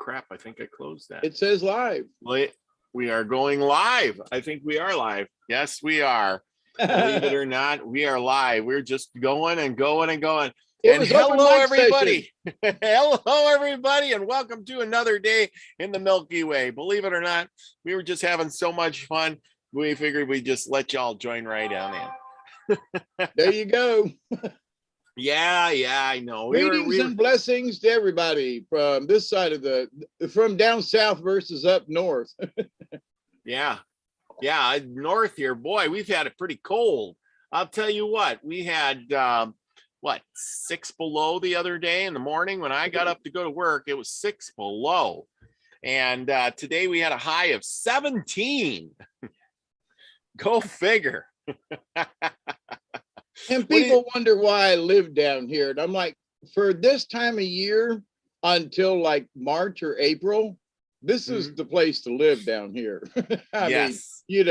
crap, I think I closed that. It says live. We are going live. I think we are live. Yes, we are. Believe it or not, we are live. We're just going and going and going. And hello, everybody. Hello, everybody, and welcome to another day in the Milky Way. Believe it or not, we were just having so much fun. We figured we'd just let y'all join right on in. There you go. Yeah, I know. Greetings and blessings to everybody from this side of from down south versus up north. Yeah, north here. Boy, we've had it pretty cold. I'll tell you what, we had 6 below the other day in the morning when I got up to go to work. It was 6 below, and today we had a high of 17. Go figure. And people wonder why I live down here, and I'm like, for this time of year until like March or April, this is the place to live down here. I mean, yes. we've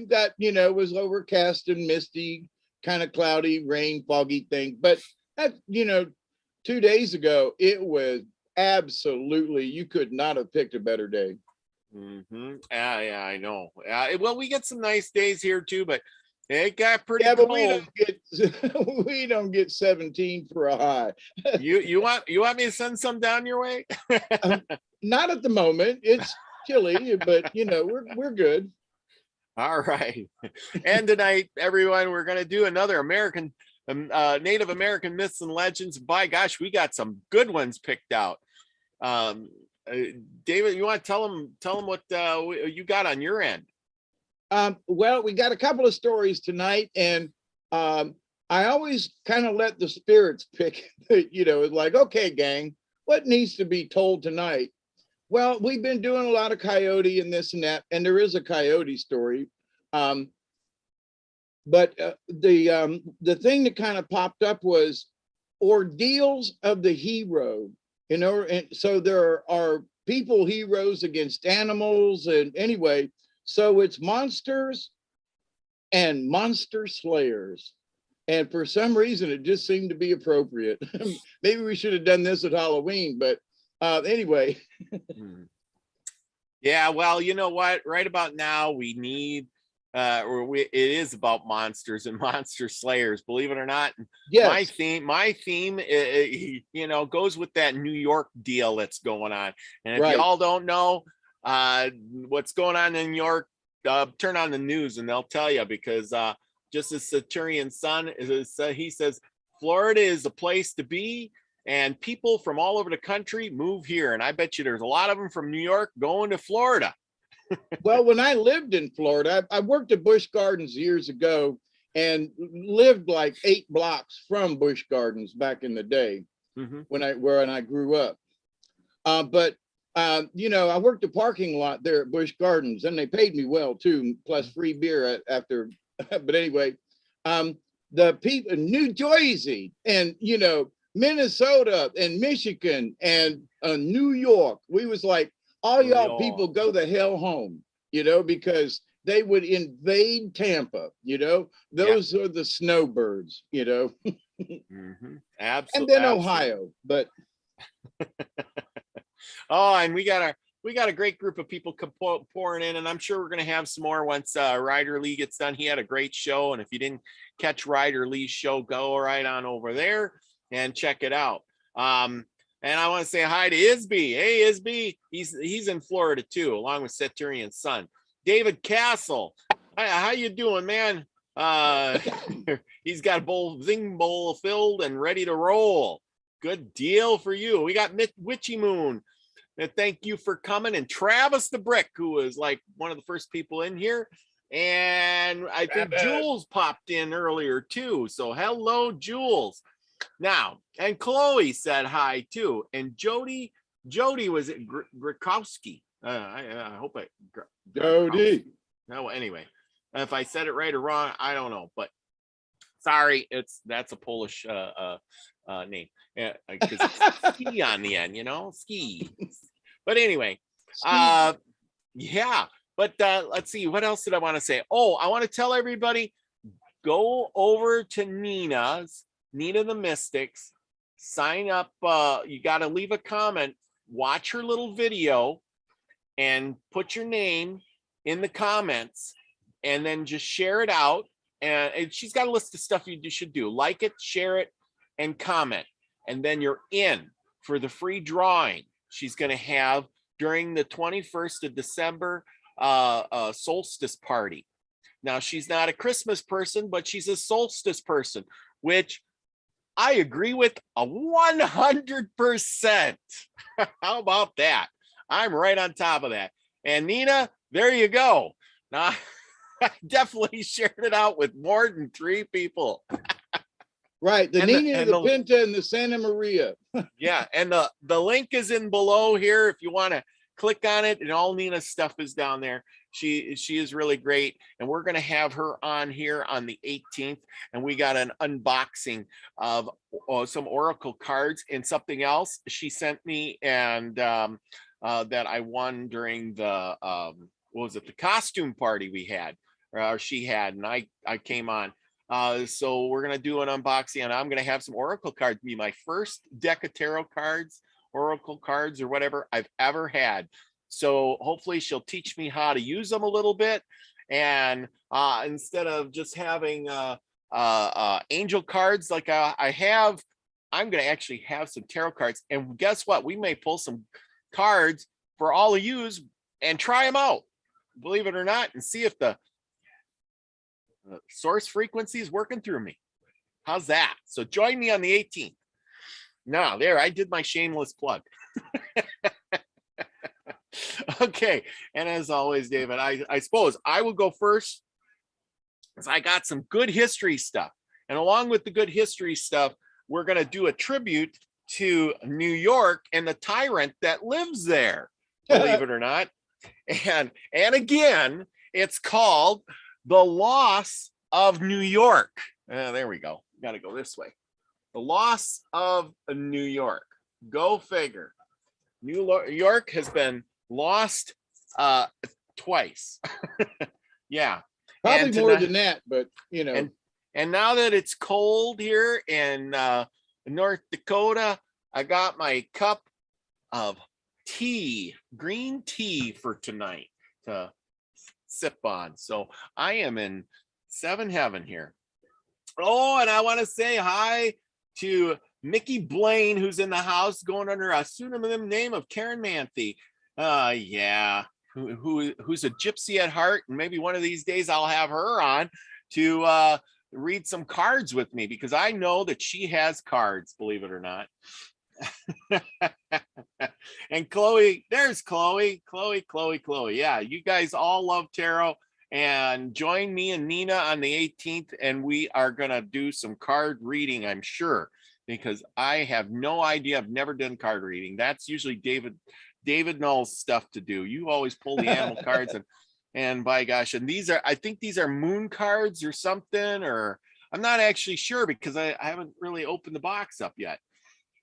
got, it was overcast and misty, kind of cloudy, rain, foggy thing. But that, 2 days ago, it was absolutely, you could not have picked a better day. Yeah, I know. Well, we get some nice days here too, but it got pretty cold. But we don't get 17 for a high. you want me to send some down your way? Not at the moment. It's chilly, but we're good. All right. And tonight, everyone, we're going to do another Native American myths and legends. By gosh, we got some good ones picked out. David, you want to tell them what you got on your end? Well, we got a couple of stories tonight, and I always kind of let the spirits pick. It's like, okay, gang, what needs to be told tonight? Well, we've been doing a lot of coyote and this and that, and there is a coyote story. But the thing that kind of popped up was ordeals of the hero, and so there are people heroes against animals, and anyway, so it's monsters and monster slayers. And for some reason, it just seemed to be appropriate. Maybe we should have done this at Halloween, but anyway. Yeah, well, you know what? Right about now, we need, it is about monsters and monster slayers, believe it or not. Yes. My theme, goes with that New York deal that's going on. And if y'all don't know what's going on in New York, turn on the news and they'll tell you, because just as Saturn's son, he says, Florida is a place to be, and people from all over the country move here. And I bet you there's a lot of them from New York going to Florida. Well, when I lived in Florida, I worked at Busch Gardens years ago and lived like 8 blocks from Busch Gardens back in the day when I grew up. But I worked a parking lot there at Busch Gardens, and they paid me well too, plus free beer after. But anyway, the people in New Jersey and Minnesota and Michigan and New York, we was like, all y'all people go the hell home, because they would invade Tampa. Those are the snowbirds. Absolutely. And then Ohio, but. Oh, and we got a great group of people pouring in, and I'm sure we're going to have some more once Ryder Lee gets done. He had a great show, and if you didn't catch Ryder Lee's show, go right on over there and check it out. And I want to say hi to Isby. Hey, Isby, he's in Florida too, along with Saturn's son, David Castle. How you doing, man? He's got a zing bowl filled and ready to roll. Good deal for you. We got Witchy Moon. And thank you for coming. And Travis the Brick, who was like one of the first people in here. And I think Jules popped in earlier too. So hello, Jules. Now, and Chloe said hi too. And Jody was it Grakowski? I hope Jody. No, anyway, if I said it right or wrong, I don't know. But sorry, that's a Polish name, because it's ski on the end, ski. But anyway, yeah. But let's see, what else did I want to say? Oh, I want to tell everybody, go over to Nina the Mystics, sign up. You got to leave a comment watch her little video and put your name in the comments, and then just share it out. And she's got a list of stuff you should do. Like it, share it, and comment. And then you're in for the free drawing she's going to have during the 21st of December solstice party. Now, she's not a Christmas person, but she's a solstice person, which I agree with 100%. How about that? I'm right on top of that. And Nina, there you go. Now, I definitely shared it out with more than 3 people. Right. The Nina, the Pinta, and the Santa Maria. Yeah. And the link is in below here if you want to click on it, and all Nina's stuff is down there. She is really great, and we're going to have her on here on the 18th, and we got an unboxing of some oracle cards and something else she sent me, and that I won during the what was it, the costume party we had, or she had, and I came on. So we're going to do an unboxing, and I'm going to have some oracle cards be my first deck of tarot cards, oracle cards, or whatever I've ever had. So hopefully she'll teach me how to use them a little bit. And instead of just having angel cards like I have, I'm going to actually have some tarot cards. And guess what? We may pull some cards for all of yous and try them out, believe it or not, and see if the source frequency is working through me. How's that? So join me on the 18th. Now, there, I did my shameless plug. Okay, and as always, David, I suppose I will go first, because I got some good history stuff. And along with the good history stuff, we're going to do a tribute to New York and the tyrant that lives there, believe it or not. And again, it's called The Loss of New York. There we go. Got to go this way. The Loss of New York. Go figure. New York has been lost twice. Yeah. Probably more than that, but you know. And now that it's cold here in North Dakota, I got my cup of tea, green tea for tonight to sip on. So I am in 7 heaven here. Oh, and I want to say hi to Mickey Blaine, who's in the house, going under a pseudonym name of Karen Manthe. Yeah, who's a gypsy at heart, and maybe one of these days I'll have her on to read some cards with me, because I know that she has cards, believe it or not. And Chloe, there's Chloe. Yeah, you guys all love tarot, and join me and Nina on the 18th, and we are gonna do some card reading, I'm sure, because I have no idea. I've never done card reading. That's usually David Null's stuff to do. You always pull the animal cards, and by gosh, and these are, I think these are moon cards or something, or I'm not actually sure, because I haven't really opened the box up yet.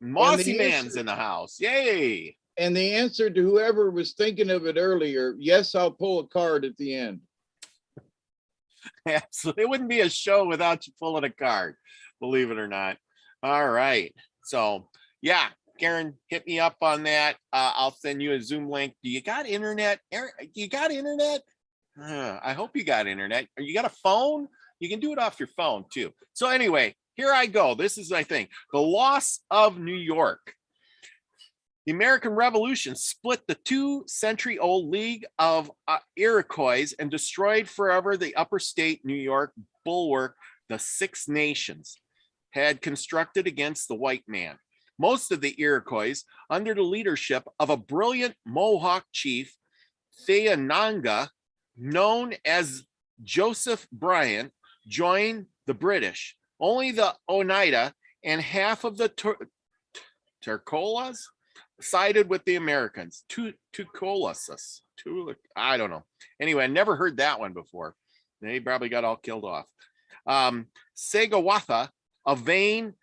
Mossy Man's in the house. Yay. And the answer to whoever was thinking of it earlier, yes, I'll pull a card at the end. Absolutely. It wouldn't be a show without you pulling a card, believe it or not. All right. So yeah, Karen, hit me up on that. I'll send you a Zoom link. Do you got internet? You got internet? I hope you got internet. Or you got a phone? You can do it off your phone too. So anyway, here I go. This is my thing. The Loss of New York. The American Revolution split the 2-century-old League of Iroquois and destroyed forever the upper state New York bulwark the Six Nations had constructed against the white man. Most of the Iroquois, under the leadership of a brilliant Mohawk chief, Theananga, known as Joseph Bryan, joined the British. Only the Oneida and half of the Turcolas sided with the Americans. Turcolas. I don't know. Anyway, I never heard that one before. They probably got all killed off. Segawatha, a vain,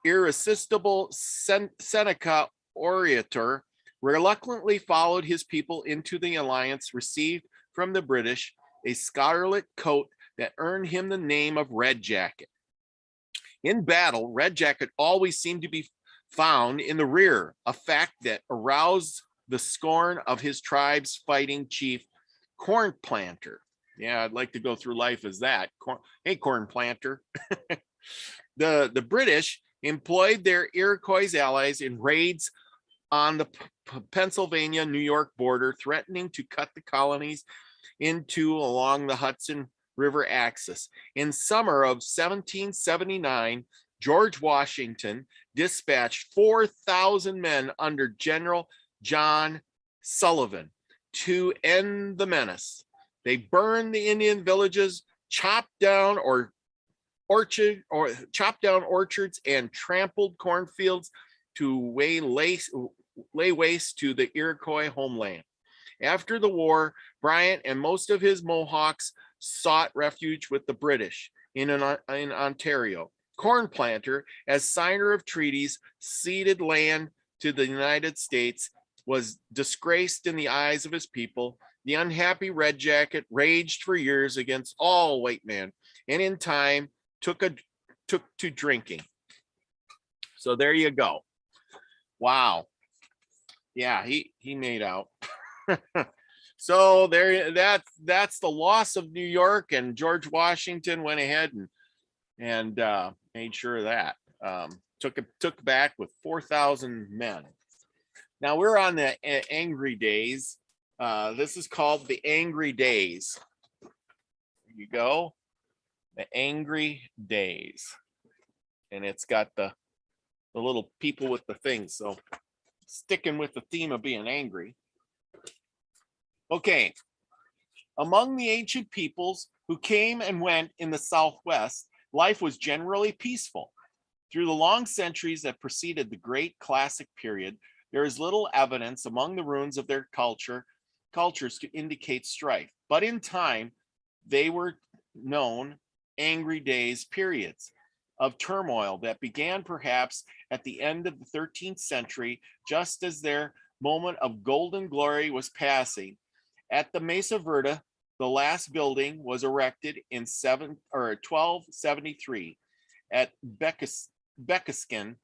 irresistible Seneca orator, reluctantly followed his people into the alliance, received from the British a scarlet coat that earned him the name of Red Jacket. In battle, Red Jacket always seemed to be found in the rear, a fact that aroused the scorn of his tribe's fighting chief, Corn Planter. Yeah, I'd like to go through life as that. Hey, Corn Planter. The British employed their Iroquois allies in raids on the Pennsylvania, New York border, threatening to cut the colonies into along the Hudson River axis. In summer of 1779, George Washington dispatched 4,000 men under General John Sullivan to end the menace. They burned the Indian villages, chopped down orchards and trampled cornfields to lay waste to the Iroquois homeland. After the war, Bryant and most of his Mohawks sought refuge with the British in Ontario. Corn Planter, as signer of treaties, ceded land to the United States, was disgraced in the eyes of his people. The unhappy Red Jacket raged for years against all white men, and in time took to drinking. So there you go. Wow. Yeah, he made out. So there, that's the loss of New York, and George Washington went ahead and made sure of that. Took back with 4,000 men. Now we're on the Angry Days. This is called the Angry Days. There you go, the Angry Days, and it's got the little people with the things. So sticking with the theme of being angry. Okay, among the ancient peoples who came and went in the Southwest, life was generally peaceful. Through the long centuries that preceded the Great Classic period, there is little evidence among the ruins of their cultures to indicate strife. But in time, they were known Angry Days periods of turmoil that began perhaps at the end of the 13th century, just as their moment of golden glory was passing. At the Mesa Verde, the last building was erected in 1273. At Beckiskin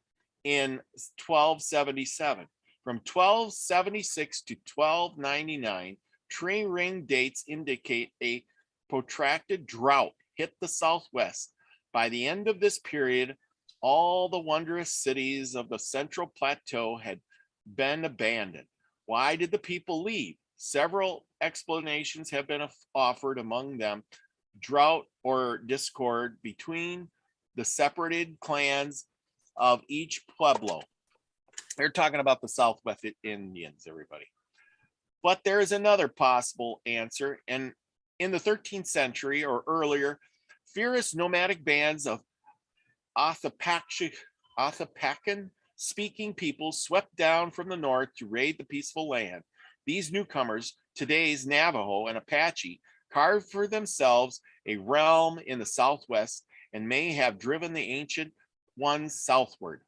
in 1277. From 1276 to 1299, tree ring dates indicate a protracted drought hit the Southwest. By the end of this period, all the wondrous cities of the Central Plateau had been abandoned. Why did the people leave? Several explanations have been offered, among them drought or discord between the separated clans of each pueblo. They're talking about the Southwest Indians, everybody. But there is another possible answer. And in the 13th century or earlier, fierce nomadic bands of Oaxacan speaking peoples swept down from the north to raid the peaceful land. These newcomers, today's Navajo and Apache, carved for themselves a realm in the Southwest and may have driven the ancient ones southward.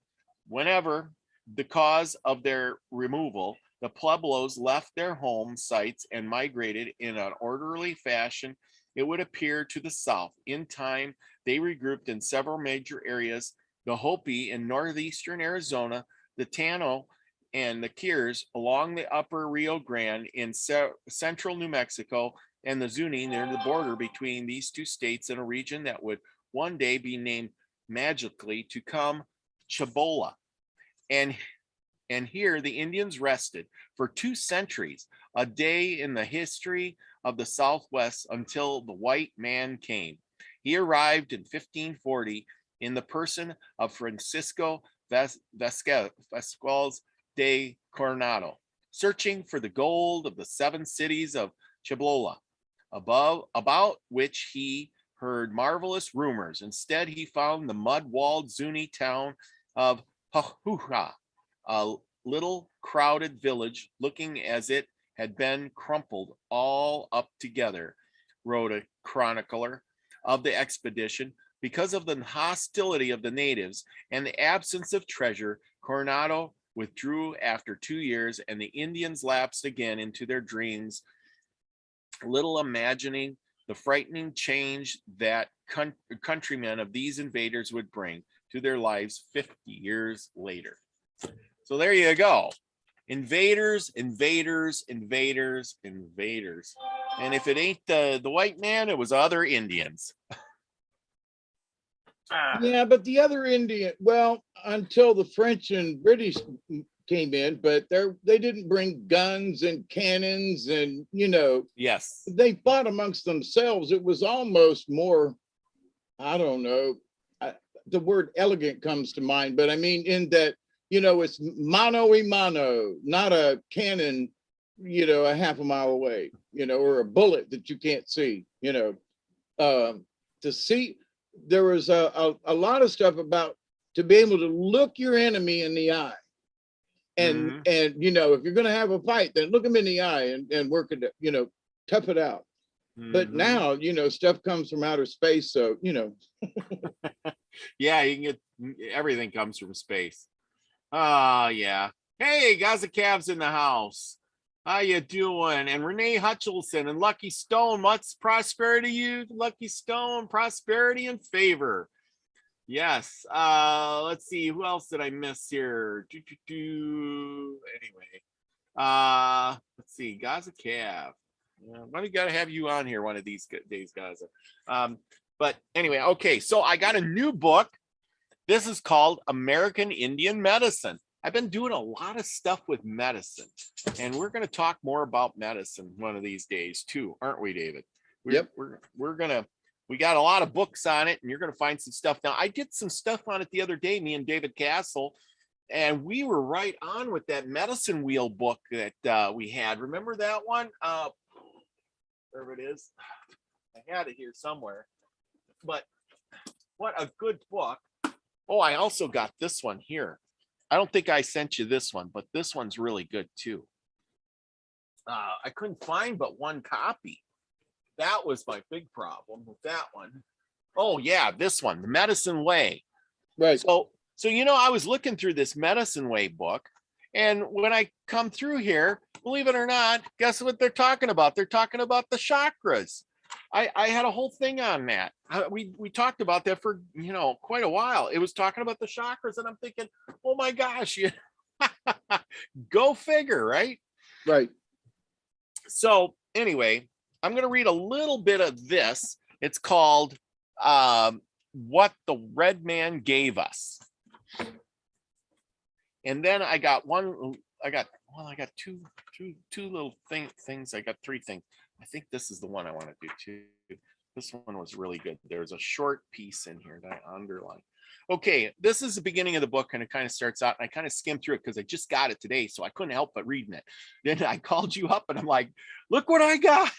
Whenever the cause of their removal, the Pueblos left their home sites and migrated in an orderly fashion, it would appear, to the south. In time, they regrouped in several major areas: the Hopi in northeastern Arizona, the Tano and the Kiers along the upper Rio Grande in central New Mexico, and the Zuni near the border between these two states in a region that would one day be named magically to come Chabola. And here the Indians rested for 2 centuries, a day in the history of the Southwest, until the white man came. He arrived in 1540 in the person of Francisco Vasquez de Coronado, searching for the gold of the 7 cities of Chibola, about which he heard marvelous rumors. Instead, he found the mud-walled Zuni town of Hahuha, a little crowded village looking as it had been crumpled all up together, wrote a chronicler of the expedition. Because of the hostility of the natives and the absence of treasure, Coronado withdrew after 2 years, and the Indians lapsed again into their dreams, little imagining the frightening change that countrymen of these invaders would bring to their lives 50 years later. So there you go. Invaders, invaders, invaders, invaders. And if it ain't the white man, it was other Indians. Yeah, but the other Indian, well, until the French and British came in, but they didn't bring guns and cannons and, Yes. they fought amongst themselves. It was almost more, I don't know, the word elegant comes to mind, but I mean, in that, it's mano a mano, not a cannon, a half a mile away, or a bullet that you can't see, to see. There was a lot of stuff about to be able to look your enemy in the eye. And, if you're going to have a fight, then look them in the eye and work it, tough it out. But now, stuff comes from outer space. So, yeah, you can get everything comes from space. Yeah. Hey, Gaza Cavs in the house. How you doing? And Renee Hutchinson and Lucky Stone. What's prosperity you? Lucky Stone, prosperity and favor. Yes. Let's see. Who else did I miss here? Anyway. Let's see. Gaza Cav. Why do you gotta have you on here one of these days, Gaza? But anyway, okay. So I got a new book. This is called American Indian Medicine. I've been doing a lot of stuff with medicine, and we're going to talk more about medicine one of these days too, aren't we, David? Yep. We got a lot of books on it, and you're going to find some stuff. Now, I did some stuff on it the other day, me and David Castle, and we were right on with that medicine wheel book that we had. Remember that one? There it is. I had it here somewhere, but what a good book. Oh, I also got this one here. I don't think I sent you this one, but this one's really good too. I couldn't find but one copy. That was my big problem with that one. Oh yeah, this one, The Medicine Way. Right. So I was looking through this Medicine Way book, and when I come through here, believe it or not, guess what they're talking about? They're talking about the chakras. I had a whole thing on that. We talked about that for quite a while. It was talking about the chakras, and I'm thinking, oh my gosh, go figure, right? Right. So anyway, I'm going to read a little bit of this. It's called What the Red Man Gave Us. And then I got two little things. I got three things. I think this is the one I want to do too. This one was really good. There's a short piece in here that I underlined. Okay, this is the beginning of the book, and it kind of starts out, and I kind of skimmed through it because I just got it today, so I couldn't help but reading it. Then I called you up, and I'm like, look what I got.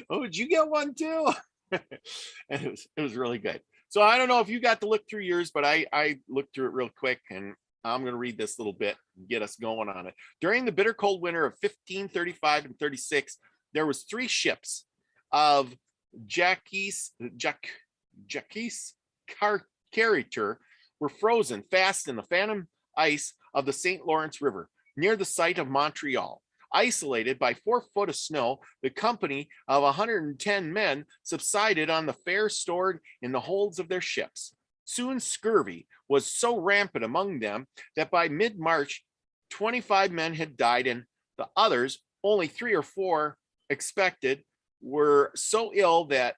Oh, did you get one too? And it was really good. So I don't know if you got to look through yours, but I looked through it real quick, and I'm going to read this little bit and get us going on it. During the bitter cold winter of 1535 and 36, there was 3 ships of Jacques character were frozen fast in the phantom ice of the St. Lawrence River near the site of Montreal. Isolated by 4 foot of snow, the company of 110 men subsided on the fare stored in the holds of their ships. Soon scurvy was so rampant among them that by mid-March, 25 men had died, and the others, only 3 or 4 expected, were so ill that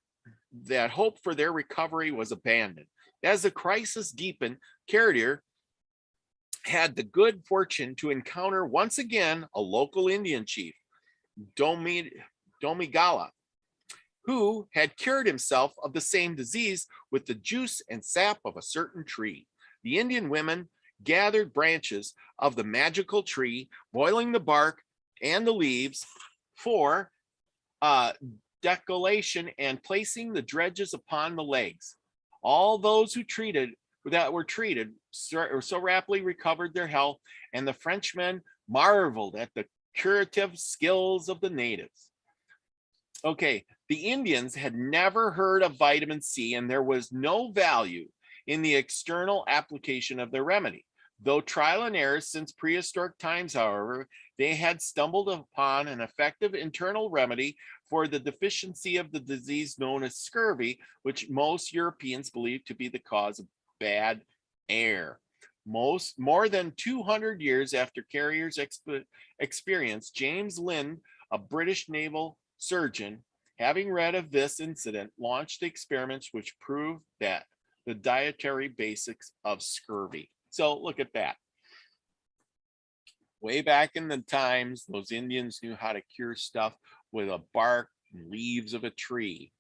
hope for their recovery was abandoned. As the crisis deepened, Cartier had the good fortune to encounter once again a local Indian chief, Domigala, who had cured himself of the same disease with the juice and sap of a certain tree. The Indian women gathered branches of the magical tree, boiling the bark and the leaves for decollation and placing the dredges upon the legs. All those who were treated so rapidly recovered their health, and the Frenchmen marveled at the curative skills of the natives. Okay, the Indians had never heard of vitamin C, and there was no value in the external application of their remedy. Though trial and error since prehistoric times, however, they had stumbled upon an effective internal remedy for the deficiency of the disease known as scurvy, which most Europeans believed to be the cause of bad air. More than 200 years after Carrier's experience, James Lind, a British naval surgeon, having read of this incident, launched experiments which proved that the dietary basics of scurvy. So look at that. Way back in the times, those Indians knew how to cure stuff with a bark and leaves of a tree.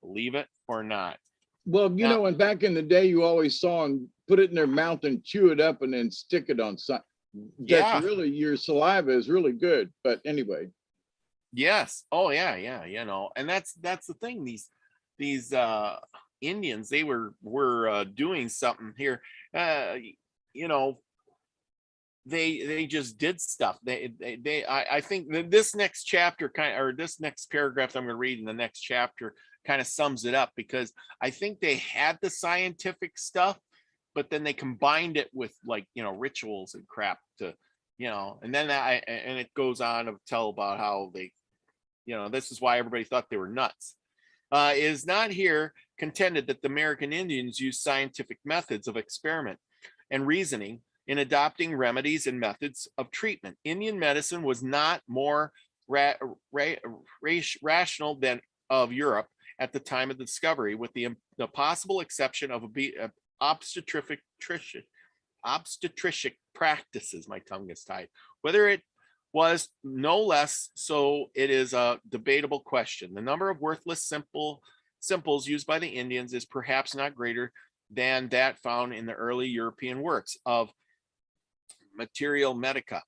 Believe it or not. Well, you know, and back in the day, you always saw them put it in their mouth and chew it up and then stick it on something. That's really, your saliva is really good. But anyway. Yes. Oh yeah, yeah. You know, and that's the thing. These Indians, they were doing something here. You know, they just did stuff. I think that this next chapter this next paragraph I'm going to read in the next chapter kind of sums it up, because I think they had the scientific stuff, but then they combined it with, like, you know, rituals and crap to, you know, and then and it goes on to tell about how they, you know, this is why everybody thought they were nuts. It is not here contended that the American Indians used scientific methods of experiment and reasoning in adopting remedies and methods of treatment. Indian medicine was not more rational than of Europe at the time of the discovery, with the possible exception of obstetric practices. My tongue gets tied. Whether it was no less so, it is a debatable question. The number of worthless simples used by the Indians is perhaps not greater than that found in the early European works of material medica.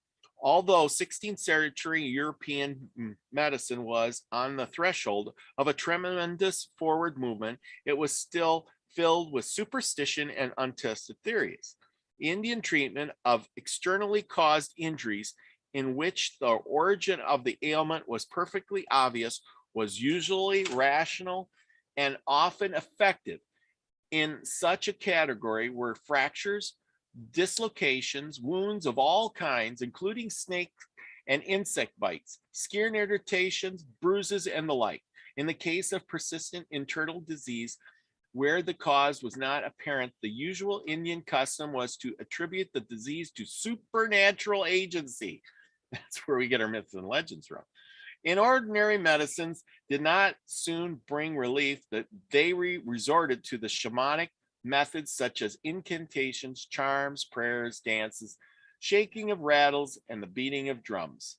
Although 16th century European medicine was on the threshold of a tremendous forward movement, it was still filled with superstition and untested theories. Indian treatment of externally caused injuries, in which the origin of the ailment was perfectly obvious, was usually rational and often effective. In such a category were fractures, dislocations, wounds of all kinds, including snake and insect bites, skin irritations, bruises, and the like. In the case of persistent internal disease, where the cause was not apparent, the usual Indian custom was to attribute the disease to supernatural agency. That's where we get our myths and legends from. In ordinary medicines did not soon bring relief, that they resorted to the shamanic methods such as incantations, charms, prayers, dances, shaking of rattles, and the beating of drums.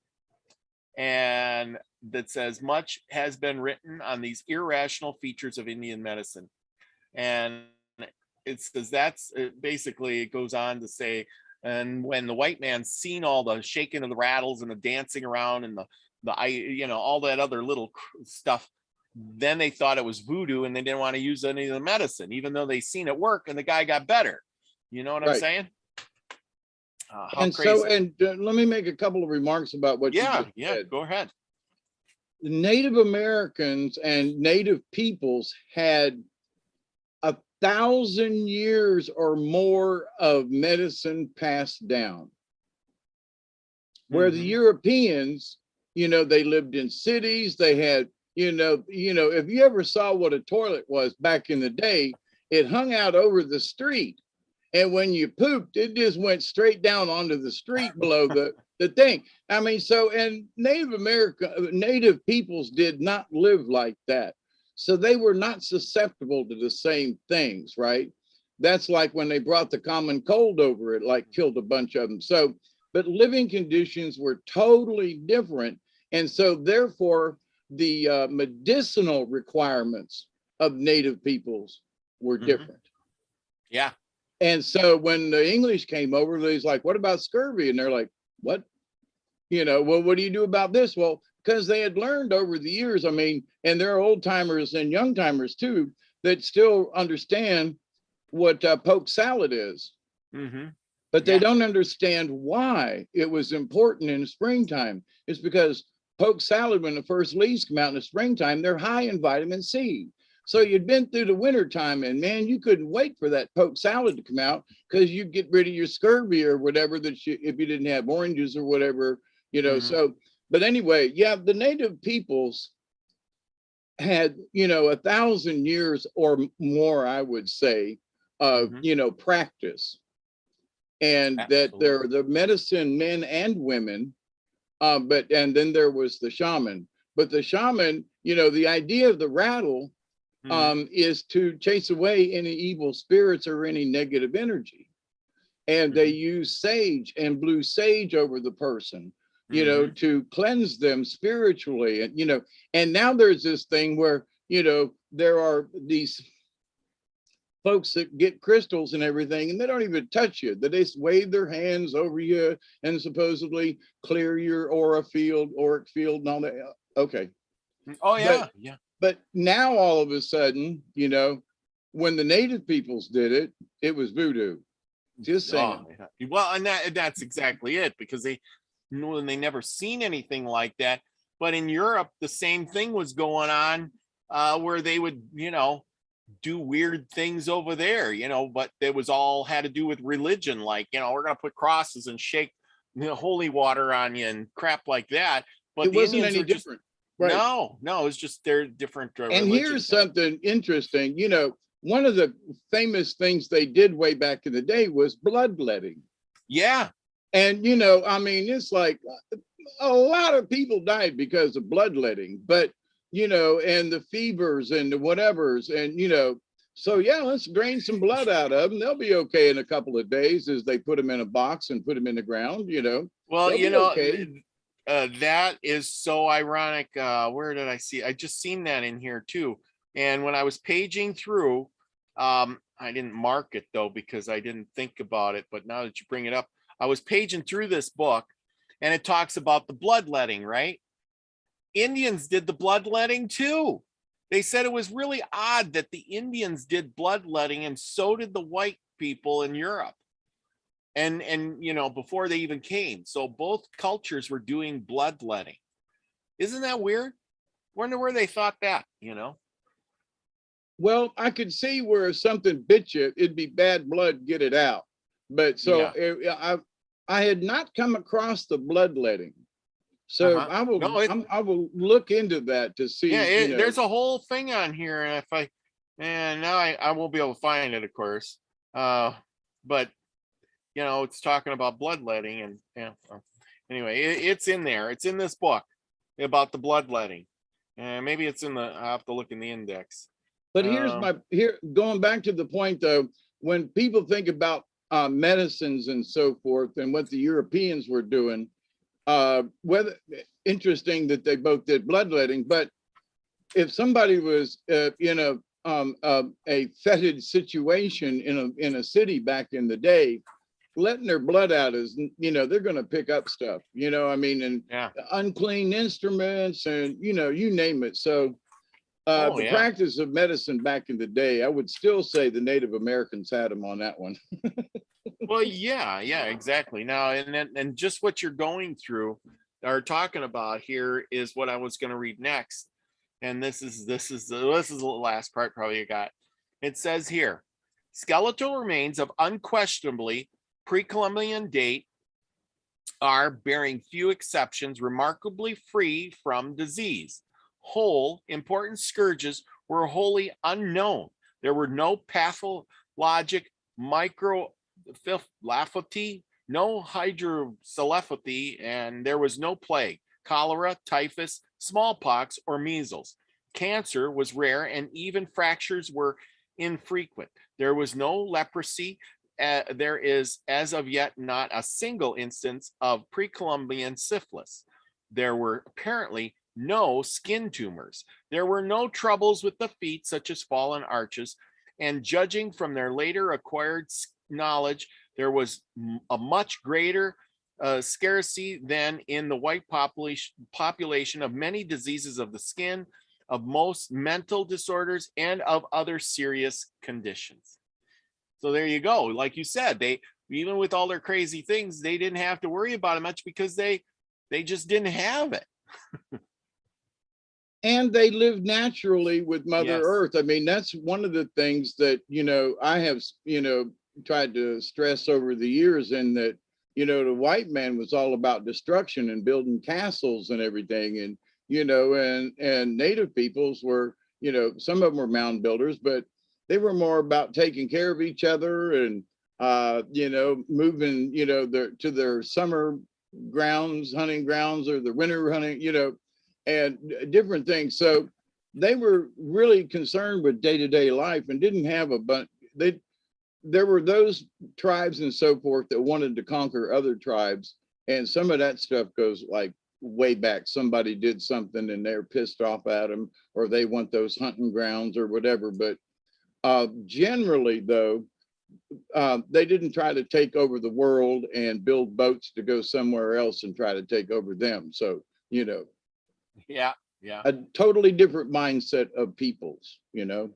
And that says much has been written on these irrational features of Indian medicine. And it says basically it goes on to say, and when the white man seen all the shaking of the rattles and the dancing around and the you know, all that other little stuff, then they thought it was voodoo and they didn't want to use any of the medicine, even though they seen it work and the guy got better. You know what I'm saying? And crazy. So, and let me make a couple of remarks about what you just said. Go ahead. The Native Americans and Native peoples had 1,000 years or more of medicine passed down, where the Europeans, you know, they lived in cities. They had, you know, if you ever saw what a toilet was back in the day, it hung out over the street. And when you pooped, it just went straight down onto the street below the thing. I mean, so, and Native peoples did not live like that. So they were not susceptible to the same things, right? That's like when they brought the common cold over, it like killed a bunch of them. So, but living conditions were totally different. And so therefore, the medicinal requirements of Native peoples were different. Yeah. And so when the English came over, they was like, what about scurvy? And they're like, what? You know, well, what do you do about this? Well, because they had learned over the years, I mean, and there are old timers and young timers too, that still understand what poke salad is. But they don't understand why it was important in the springtime. It's because poke salad, when the first leaves come out in the springtime, they're high in vitamin C. So you'd been through the winter time and man, you couldn't wait for that poke salad to come out because you get rid of your scurvy or whatever if you didn't have oranges or whatever, you know. So, but anyway, yeah, the Native peoples had, you know, 1,000 years or more, I would say, of, you know, practice. and that Absolutely. there are the medicine men and women, and then there was the shaman. But the shaman, the idea of the rattle is to chase away any evil spirits or any negative energy. And they use sage and blue sage over the person, to cleanse them spiritually. And, and now there's this thing where, there are these folks that get crystals and everything, and they don't even touch you. They just wave their hands over you and supposedly clear your auric field and all that. Okay. Oh yeah, yeah. But now all of a sudden, when the native peoples did it, it was voodoo. Just saying. Oh, yeah. Well, and that's exactly it, because they never seen anything like that. But in Europe, the same thing was going on, where they would, do weird things over there, but it was all had to do with religion. Like, we're going to put crosses and shake holy water on you and crap like that. But it wasn't any different. Right. No, it's just they're different. And here's something interesting. One of the famous things they did way back in the day was bloodletting. Yeah. And, it's like a lot of people died because of bloodletting, but, and the fevers and the whatevers. And, so yeah, let's drain some blood out of them. They'll be okay in a couple of days as they put them in a box and put them in the ground, Well, okay. That is so ironic. Where did I see? I just seen that in here too. And when I was paging through, I didn't mark it though, because I didn't think about it. But now that you bring it up, I was paging through this book, and it talks about the bloodletting, right? Indians did the bloodletting too. They said it was really odd that the Indians did bloodletting, and so did the white people in Europe. And before they even came. So both cultures were doing bloodletting. Isn't that weird? Wonder where they thought that, Well, I could see where if something bit you, it'd be bad blood, get it out. But so yeah. I had not come across the bloodletting. So I will look into that to see. Yeah, there's a whole thing on here, and now I won't be able to find it, of course. But it's talking about bloodletting, and anyway, it's in there. It's in this book about the bloodletting, and maybe it's in I'll have to look in the index. But going back to the point though, when people think about medicines and so forth, and what the Europeans were doing, whether interesting that they both did bloodletting, but if somebody was in a fetid situation in a city back in the day, letting their blood out is, they're going to pick up stuff, and unclean instruments and, you name it. So the practice of medicine back in the day, I would still say the Native Americans had them on that one. Well, yeah, exactly. Now, and just what you're going through or talking about here is what I was going to read next. And this is the last part probably you got. It says here, skeletal remains of unquestionably pre-Columbian date are, bearing few exceptions, remarkably free from disease. Whole important scourges were wholly unknown. There were no pathologic microcephaly, no hydrocephaly, and there was no plague, cholera, typhus, smallpox, or measles. Cancer was rare, and even fractures were infrequent. There was no leprosy. There is, as of yet, not a single instance of pre-Columbian syphilis. There were apparently no skin tumors. There were no troubles with the feet, such as fallen arches, and judging from their later acquired knowledge, there was a much greater scarcity than in the white population of many diseases of the skin, of most mental disorders, and of other serious conditions. So there you go. Like you said, they, even with all their crazy things, they didn't have to worry about it much because they just didn't have it. And they live naturally with Mother Earth. I mean, that's one of the things that, I have, tried to stress over the years, and that, the white man was all about destruction and building castles and everything. And, and native peoples were, some of them were mound builders, but they were more about taking care of each other and you know, moving, you know, to their summer grounds, hunting grounds, or the winter hunting, you know, and different things. So they were really concerned with day-to-day life and didn't have a bunch. There were those tribes and so forth that wanted to conquer other tribes, and some of that stuff goes like way back. Somebody did something and they're pissed off at them, or they want those hunting grounds or whatever. But generally, though, they didn't try to take over the world and build boats to go somewhere else and try to take over them. So, you know, yeah, a totally different mindset of peoples, you know.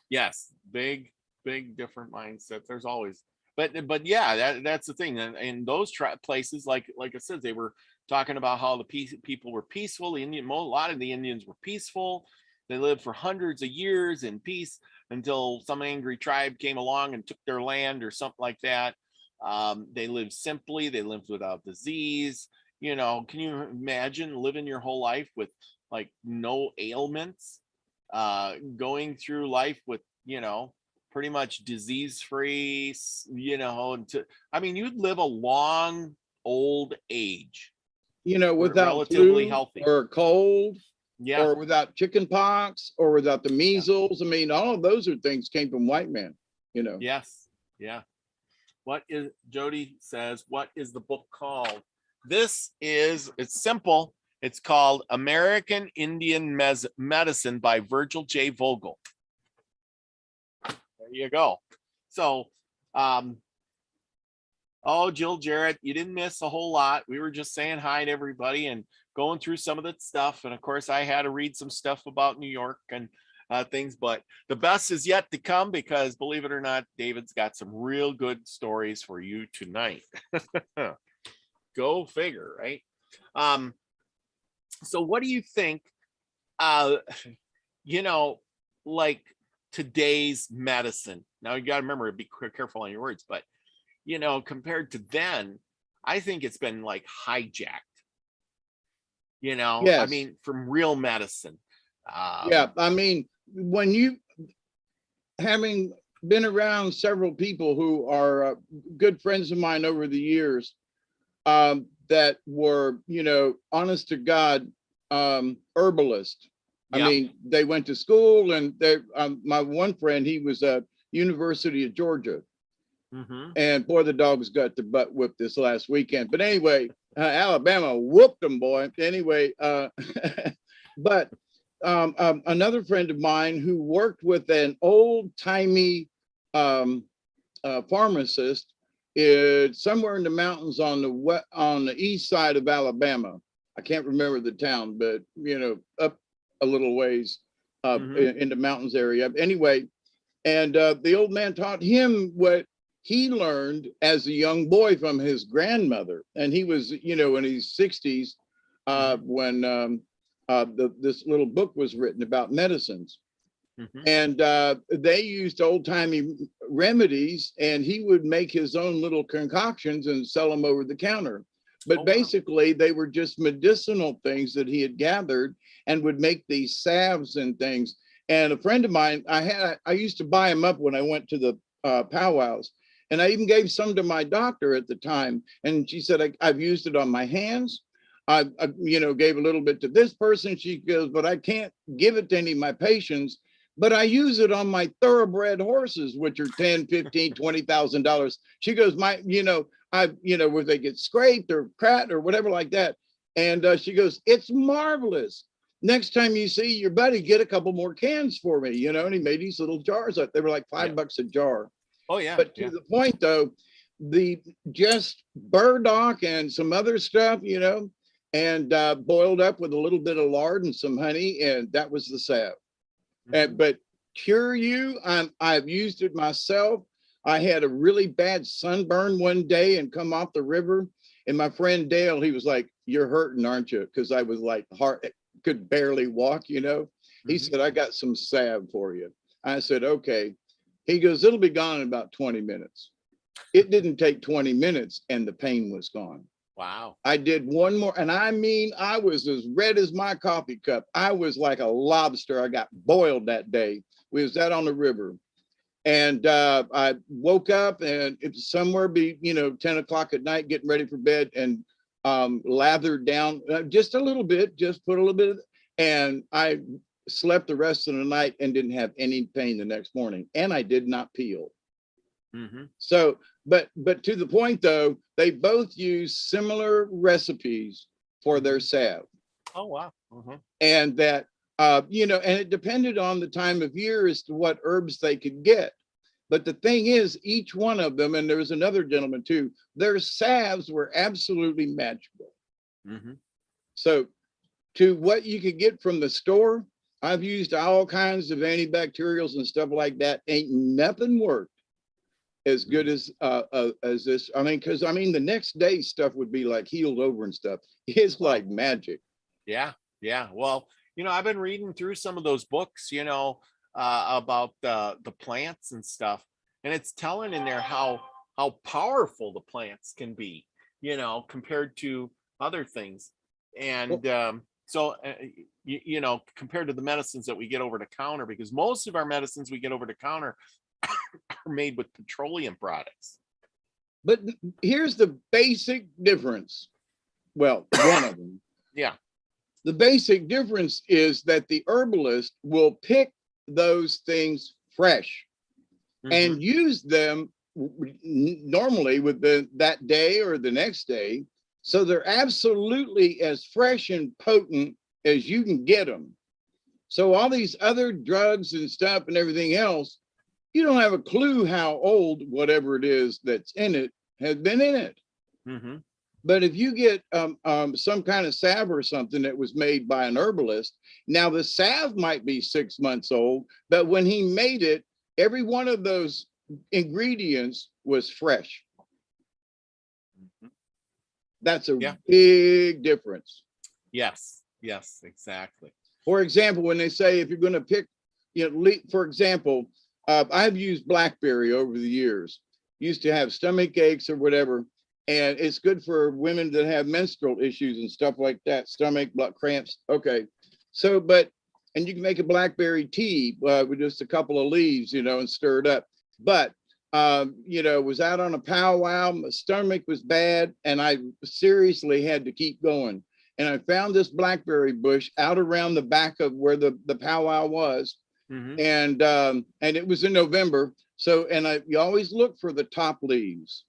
Yes, big different mindset. There's always, but yeah, that's the thing. And in those places, like I said, they were talking about how the people were peaceful. A lot of the Indians were peaceful. They lived for hundreds of years in peace until some angry tribe came along and took their land or something like that. They lived simply. They lived without disease. You know, can you imagine living your whole life with like no ailments? Going through life with, you know, pretty much disease-free, you know, I mean, you'd live a long old age, you know, without relatively flu healthy or cold, yeah, or without chicken pox, or without the measles. I mean, all of those are things came from white men, you know. Yes, yeah. What is, Jody says, what is the book called? It's simple. It's called American Indian Medicine by Virgil J. Vogel. There you go. So, oh, Jill Jarrett, you didn't miss a whole lot. We were just saying hi to everybody and going through some of that stuff. And of course, I had to read some stuff about New York and things, but the best is yet to come, because believe it or not, David's got some real good stories for you tonight. Go figure, right? So what do you think, you know, like today's medicine? Now you got to remember, be careful on your words, but, you know, compared to then, I think it's been like hijacked, you know, Yes. I mean, from real medicine. Yeah, I mean, when you, having been around several people who are good friends of mine over the years, that were, you know, honest to God, herbalists. I mean, they went to school, and they, my one friend, he was at University of Georgia, and boy, the dogs got their butt whipped this last weekend. But anyway, Alabama whooped them, boy. Anyway, but another friend of mine who worked with an old-timey pharmacist, it's somewhere in the mountains on the east side of Alabama. I can't remember the town, but you know, up a little ways in the mountains area. Anyway, and the old man taught him what he learned as a young boy from his grandmother, and he was, you know, in his 60s when this little book was written about medicines. And they used old-timey remedies, and he would make his own little concoctions and sell them over the counter. But basically, they were just medicinal things that he had gathered, and would make these salves and things. And a friend of mine, I used to buy them up when I went to the powwows, and I even gave some to my doctor at the time. And she said, I've used it on my hands. I you know, gave a little bit to this person. She goes, but I can't give it to any of my patients. But I use it on my thoroughbred horses, which are $10, $15, $20,000. She goes, you know, where they get scraped or cracked or whatever like that. And she goes, it's marvelous. Next time you see your buddy, get a couple more cans for me, you know. And he made these little jars up. They were like $5 a jar. Oh yeah. But to the point though, the just burdock and some other stuff, you know, and boiled up with a little bit of lard and some honey, and that was the salve. But cure you, I've used it myself. I had a really bad sunburn one day and come off the river, and my friend Dale, he was like, "You're hurting, aren't you?" Because I was like, could barely walk, you know. He said, "I got some salve for you." I said, "Okay." He goes, "It'll be gone in about 20 minutes." It didn't take 20 minutes, and the pain was gone. Wow. I did one more, and I mean, I was as red as my coffee cup. I was like a lobster. I got boiled that day. We was out on the river, And I woke up and it was somewhere 10 o'clock at night, getting ready for bed, and lathered down just a little bit, just put a little bit and I slept the rest of the night and didn't have any pain the next morning. And I did not peel. So, but to the point though, they both use similar recipes for their salve. Oh, wow. And that, and it depended on the time of year as to what herbs they could get. But the thing is, each one of them, and there was another gentleman too, their salves were absolutely magical. So to what you could get from the store, I've used all kinds of antibacterials and stuff like that. Ain't nothing worked as good as this. I mean, because the next day stuff would be like healed over and stuff. It's like magic. Yeah. Well, I've been reading through some of those books, about the plants and stuff, and it's telling in there how powerful the plants can be, compared to other things. And compared to the medicines that we get over the counter, because most of our medicines we get over the counter are made with petroleum products. But here's the basic difference. Well, one of them. Yeah. The basic difference is that the herbalist will pick those things fresh and use them normally with that day or the next day. So they're absolutely as fresh and potent as you can get them. So all these other drugs and stuff and everything else, you don't have a clue how old whatever it is that's in it has been in it. But if you get some kind of salve or something that was made by an herbalist, now the salve might be 6 months old, but when he made it, every one of those ingredients was fresh. That's a big difference. Yes, exactly. For example, when they say if you're going to pick, for example, I've used blackberry over the years. Used to have stomach aches or whatever. And it's good for women that have menstrual issues and stuff like that, stomach, blood cramps. Okay. So, and you can make a blackberry tea with just a couple of leaves, and stir it up. But, was out on a powwow, my stomach was bad, and I seriously had to keep going. And I found this blackberry bush out around the back of where the powwow was. And it was in November. So, you always look for the top leaves.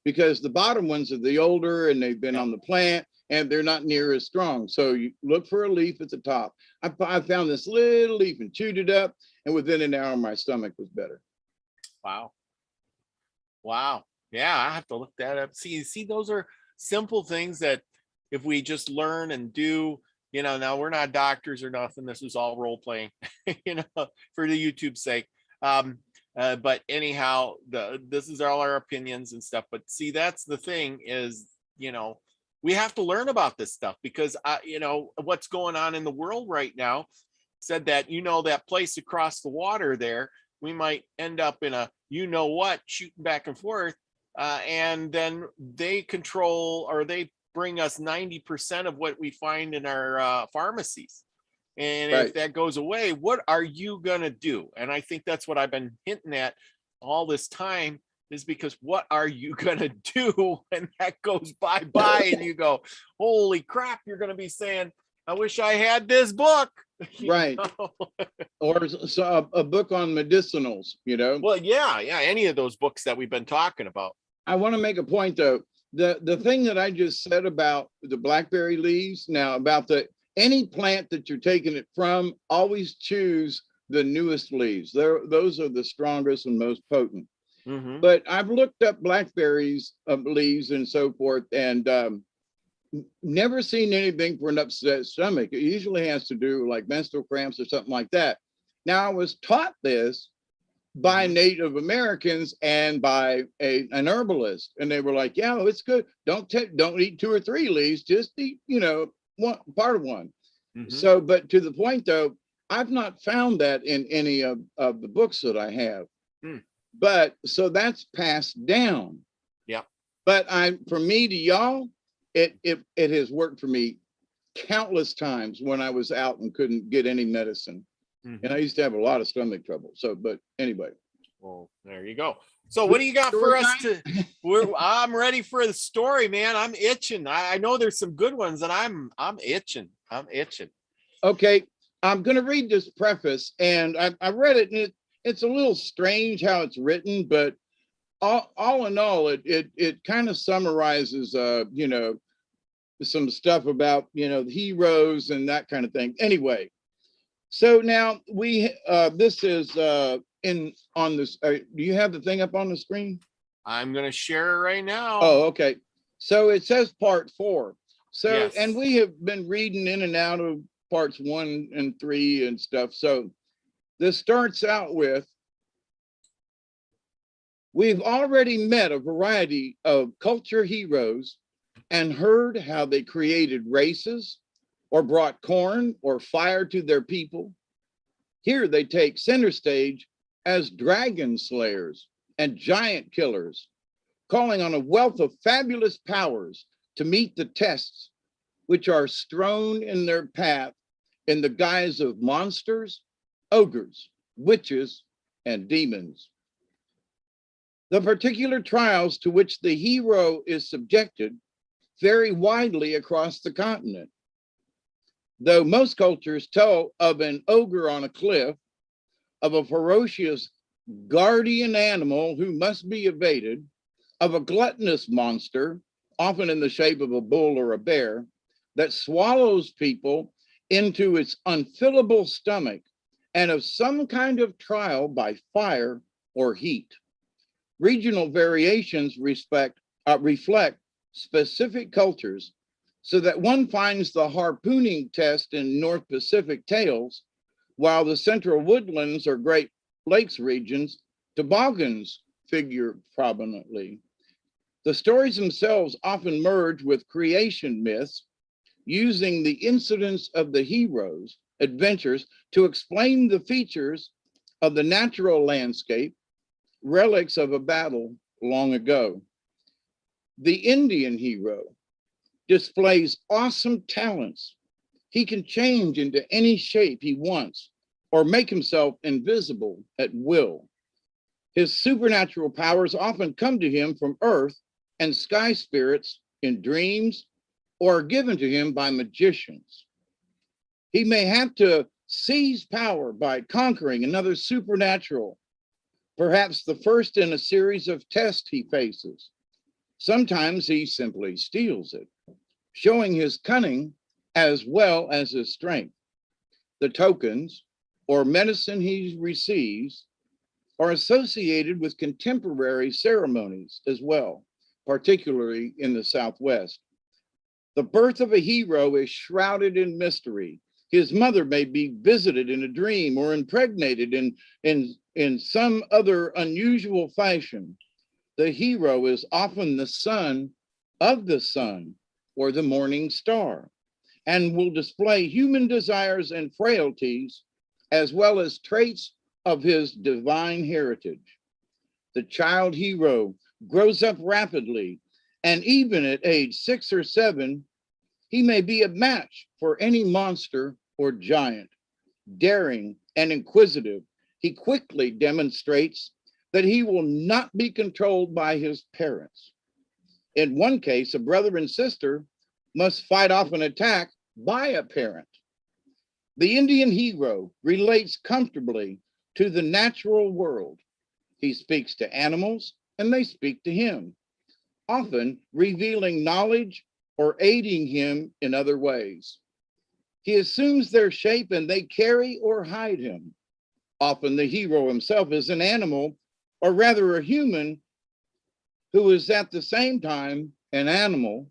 Because the bottom ones are the older and they've been on the plant and they're not near as strong. So you look for a leaf at the top. I found this little leaf and chewed it up, and within an hour my stomach was better. Wow. Yeah, I have to look that up. See, those are simple things that if we just learn and do, now we're not doctors or nothing. This is all role playing, for the YouTube sake. But anyhow, this is all our opinions and stuff. But see, that's the thing is, we have to learn about this stuff because, what's going on in the world right now said that, that place across the water there, we might end up in a, shooting back and forth. And then they control, or they bring us 90% of what we find in our pharmacies. And if that goes away, what are you going to do? And I think that's what I've been hinting at all this time, is because what are you going to do when that goes bye-bye and you go, holy crap, you're going to be saying, I wish I had this book. Right. Or a book on medicinals, Well, yeah, any of those books that we've been talking about. I want to make a point, though. The thing that I just said about the blackberry leaves, now about any plant that you're taking it from, always choose the newest leaves. Those are the strongest and most potent. But I've looked up blackberries leaves and so forth, and never seen anything for an upset stomach. It usually has to do like menstrual cramps or something like that. Now, I was taught this by Native Americans and by an herbalist, and they were like, "Yeah, it's good. Don't eat 2 or 3 leaves. Just eat, one part of one." So, but to the point though, I've not found that in any of the books that I have. But so that's passed down. Yeah. But from me to y'all, it has worked for me countless times when I was out and couldn't get any medicine. And I used to have a lot of stomach trouble. So, but anyway. Well, there you go. So what do you got for us to, I'm ready for the story, man. I'm itching. I know there's some good ones and I'm itching. I'm itching. Okay. I'm going to read this preface, and I read it, and it's a little strange how it's written, but all in all, it kind of summarizes, you know, some stuff about, you know, the heroes and that kind of thing. Anyway, so now this is on this. Do you have the thing up on the screen? I'm going to share it right now. Oh, okay. So it says part 4. So, yes. And we have been reading in and out of parts 1 and 3 and stuff. So this starts out with, we've already met a variety of culture heroes and heard how they created races or brought corn or fire to their people. Here they take center stage as dragon slayers and giant killers, calling on a wealth of fabulous powers to meet the tests which are strewn in their path in the guise of monsters, ogres, witches, and demons. The particular trials to which the hero is subjected vary widely across the continent. Though most cultures tell of an ogre on a cliff, of a ferocious guardian animal who must be evaded, of a gluttonous monster, often in the shape of a bull or a bear, that swallows people into its unfillable stomach, and of some kind of trial by fire or heat. Regional variations reflect specific cultures, so that one finds the harpooning test in North Pacific tales, while the central woodlands or Great Lakes regions, toboggans figure prominently. The stories themselves often merge with creation myths, using the incidents of the heroes' adventures to explain the features of the natural landscape, relics of a battle long ago. The Indian hero displays awesome talents. He can change into any shape he wants or make himself invisible at will. His supernatural powers often come to him from earth and sky spirits in dreams, or are given to him by magicians. He may have to seize power by conquering another supernatural, perhaps the first in a series of tests he faces. Sometimes he simply steals it, showing his cunning as well as his strength. The tokens or medicine he receives are associated with contemporary ceremonies as well, particularly in the Southwest. The birth of a hero is shrouded in mystery. His mother may be visited in a dream or impregnated in some other unusual fashion. The hero is often the son of the sun or the morning star, and will display human desires and frailties, as well as traits of his divine heritage. The child hero grows up rapidly, and even at age 6 or 7, he may be a match for any monster or giant. Daring and inquisitive, he quickly demonstrates that he will not be controlled by his parents. In one case, a brother and sister must fight off an attack by a parent. The Indian hero relates comfortably to the natural world. He speaks to animals and they speak to him, often revealing knowledge or aiding him in other ways. He assumes their shape and they carry or hide him. Often the hero himself is an animal, or rather a human, who is at the same time an animal,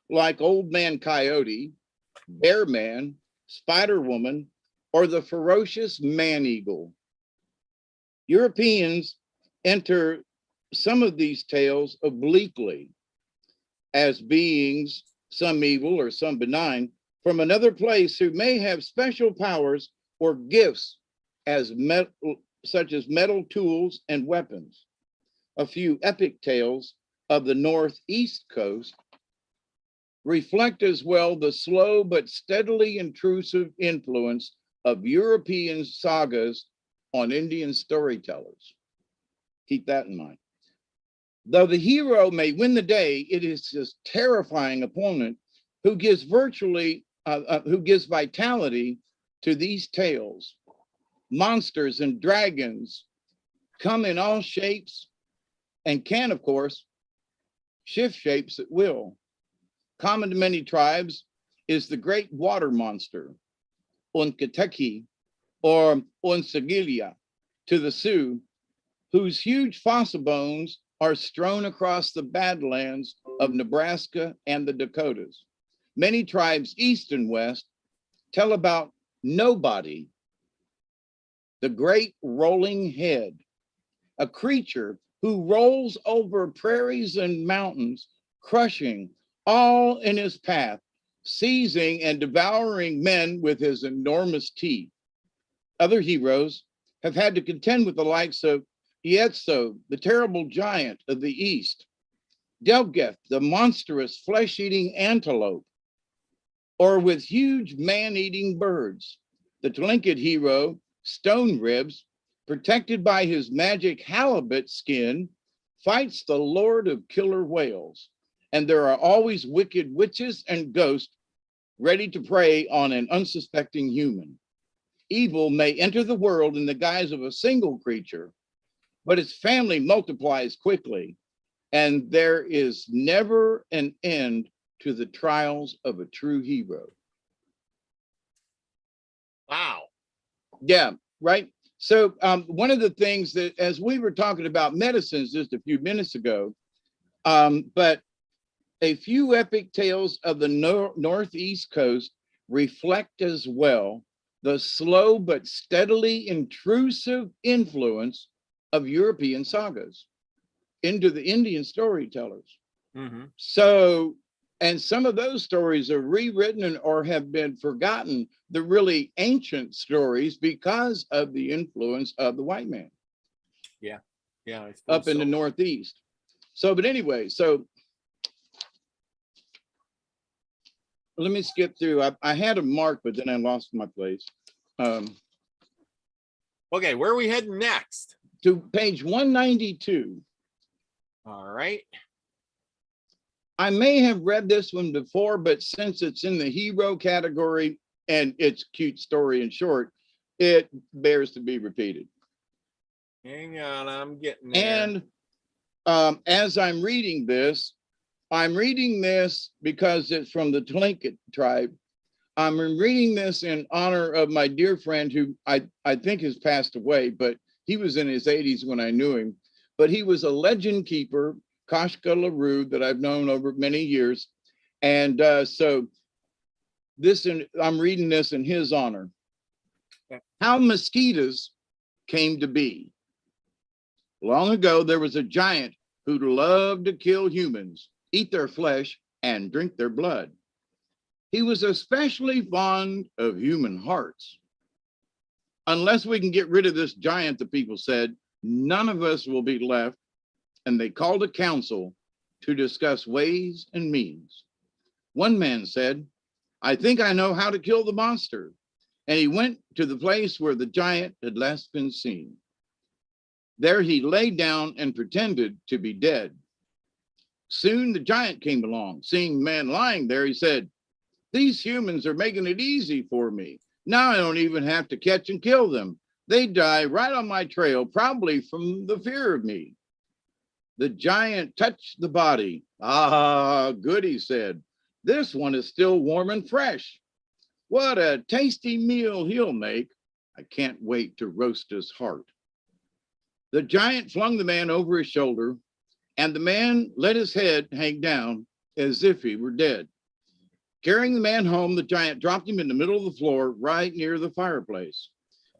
like Old Man Coyote, Bear Man, Spider Woman, or the ferocious man eagle. Europeans enter some of these tales obliquely as beings, some evil or some benign, from another place who may have special powers or gifts as such as metal tools and weapons. A few epic tales of the northeast coast reflect as well the slow but steadily intrusive influence of European sagas on Indian storytellers. Keep that in mind. Though the hero may win the day, it is this terrifying opponent who gives vitality to these tales. Monsters and dragons come in all shapes and can, of course, shift shapes at will. Common to many tribes is the great water monster, Unkateki, or Unsagilia to the Sioux, whose huge fossil bones are strewn across the Badlands of Nebraska and the Dakotas. Many tribes east and west tell about Nobody, the great rolling head, a creature who rolls over prairies and mountains, crushing all in his path, seizing and devouring men with his enormous teeth. Other heroes have had to contend with the likes of Ietzo, the terrible giant of the east, Delgeth, the monstrous flesh-eating antelope, or with huge man-eating birds. The Tlingit hero, Stone Ribs, protected by his magic halibut skin, fights the lord of killer whales. And there are always wicked witches and ghosts ready to prey on an unsuspecting human. Evil may enter the world in the guise of a single creature, but its family multiplies quickly, and there is never an end to the trials of a true hero. Wow. Yeah, right. So one of the things that, as we were talking about medicines just a few minutes ago, but a few epic tales of the Northeast coast reflect as well the slow but steadily intrusive influence of European sagas into the Indian storytellers. Mm-hmm. So, and some of those stories are rewritten or have been forgotten, the really ancient stories, because of the influence of the white man. Yeah. Yeah. Up in the Northeast. So, but anyway, so let me skip through. I had a mark, but then I lost my place. Okay, where are we heading next? To page 192. All right. I may have read this one before, but since it's in the hero category and it's cute story in short, it bears to be repeated. Hang on, I'm getting there. And as I'm reading this because it's from the Tlingit tribe. I'm reading this in honor of my dear friend who I think has passed away, but he was in his 80s when I knew him. But he was a legend keeper, Kashka LaRue, that I've known over many years. And so I'm reading this in his honor. Okay. How Mosquitoes Came to Be. Long ago, there was a giant who loved to kill humans, eat their flesh, and drink their blood. He was especially fond of human hearts. Unless we can get rid of this giant, the people said, none of us will be left. And they called a council to discuss ways and means. One man said, I think I know how to kill the monster. And he went to the place where the giant had last been seen. There he lay down and pretended to be dead. Soon the giant came along. Seeing the man lying there, he said, these humans are making it easy for me. Now I don't even have to catch and kill them. They die right on my trail, probably from the fear of me. The giant touched the body. Ah, good, he said. This one is still warm and fresh. What a tasty meal he'll make. I can't wait to roast his heart. The giant flung the man over his shoulder, and the man let his head hang down as if he were dead. Carrying the man home, the giant dropped him in the middle of the floor right near the fireplace.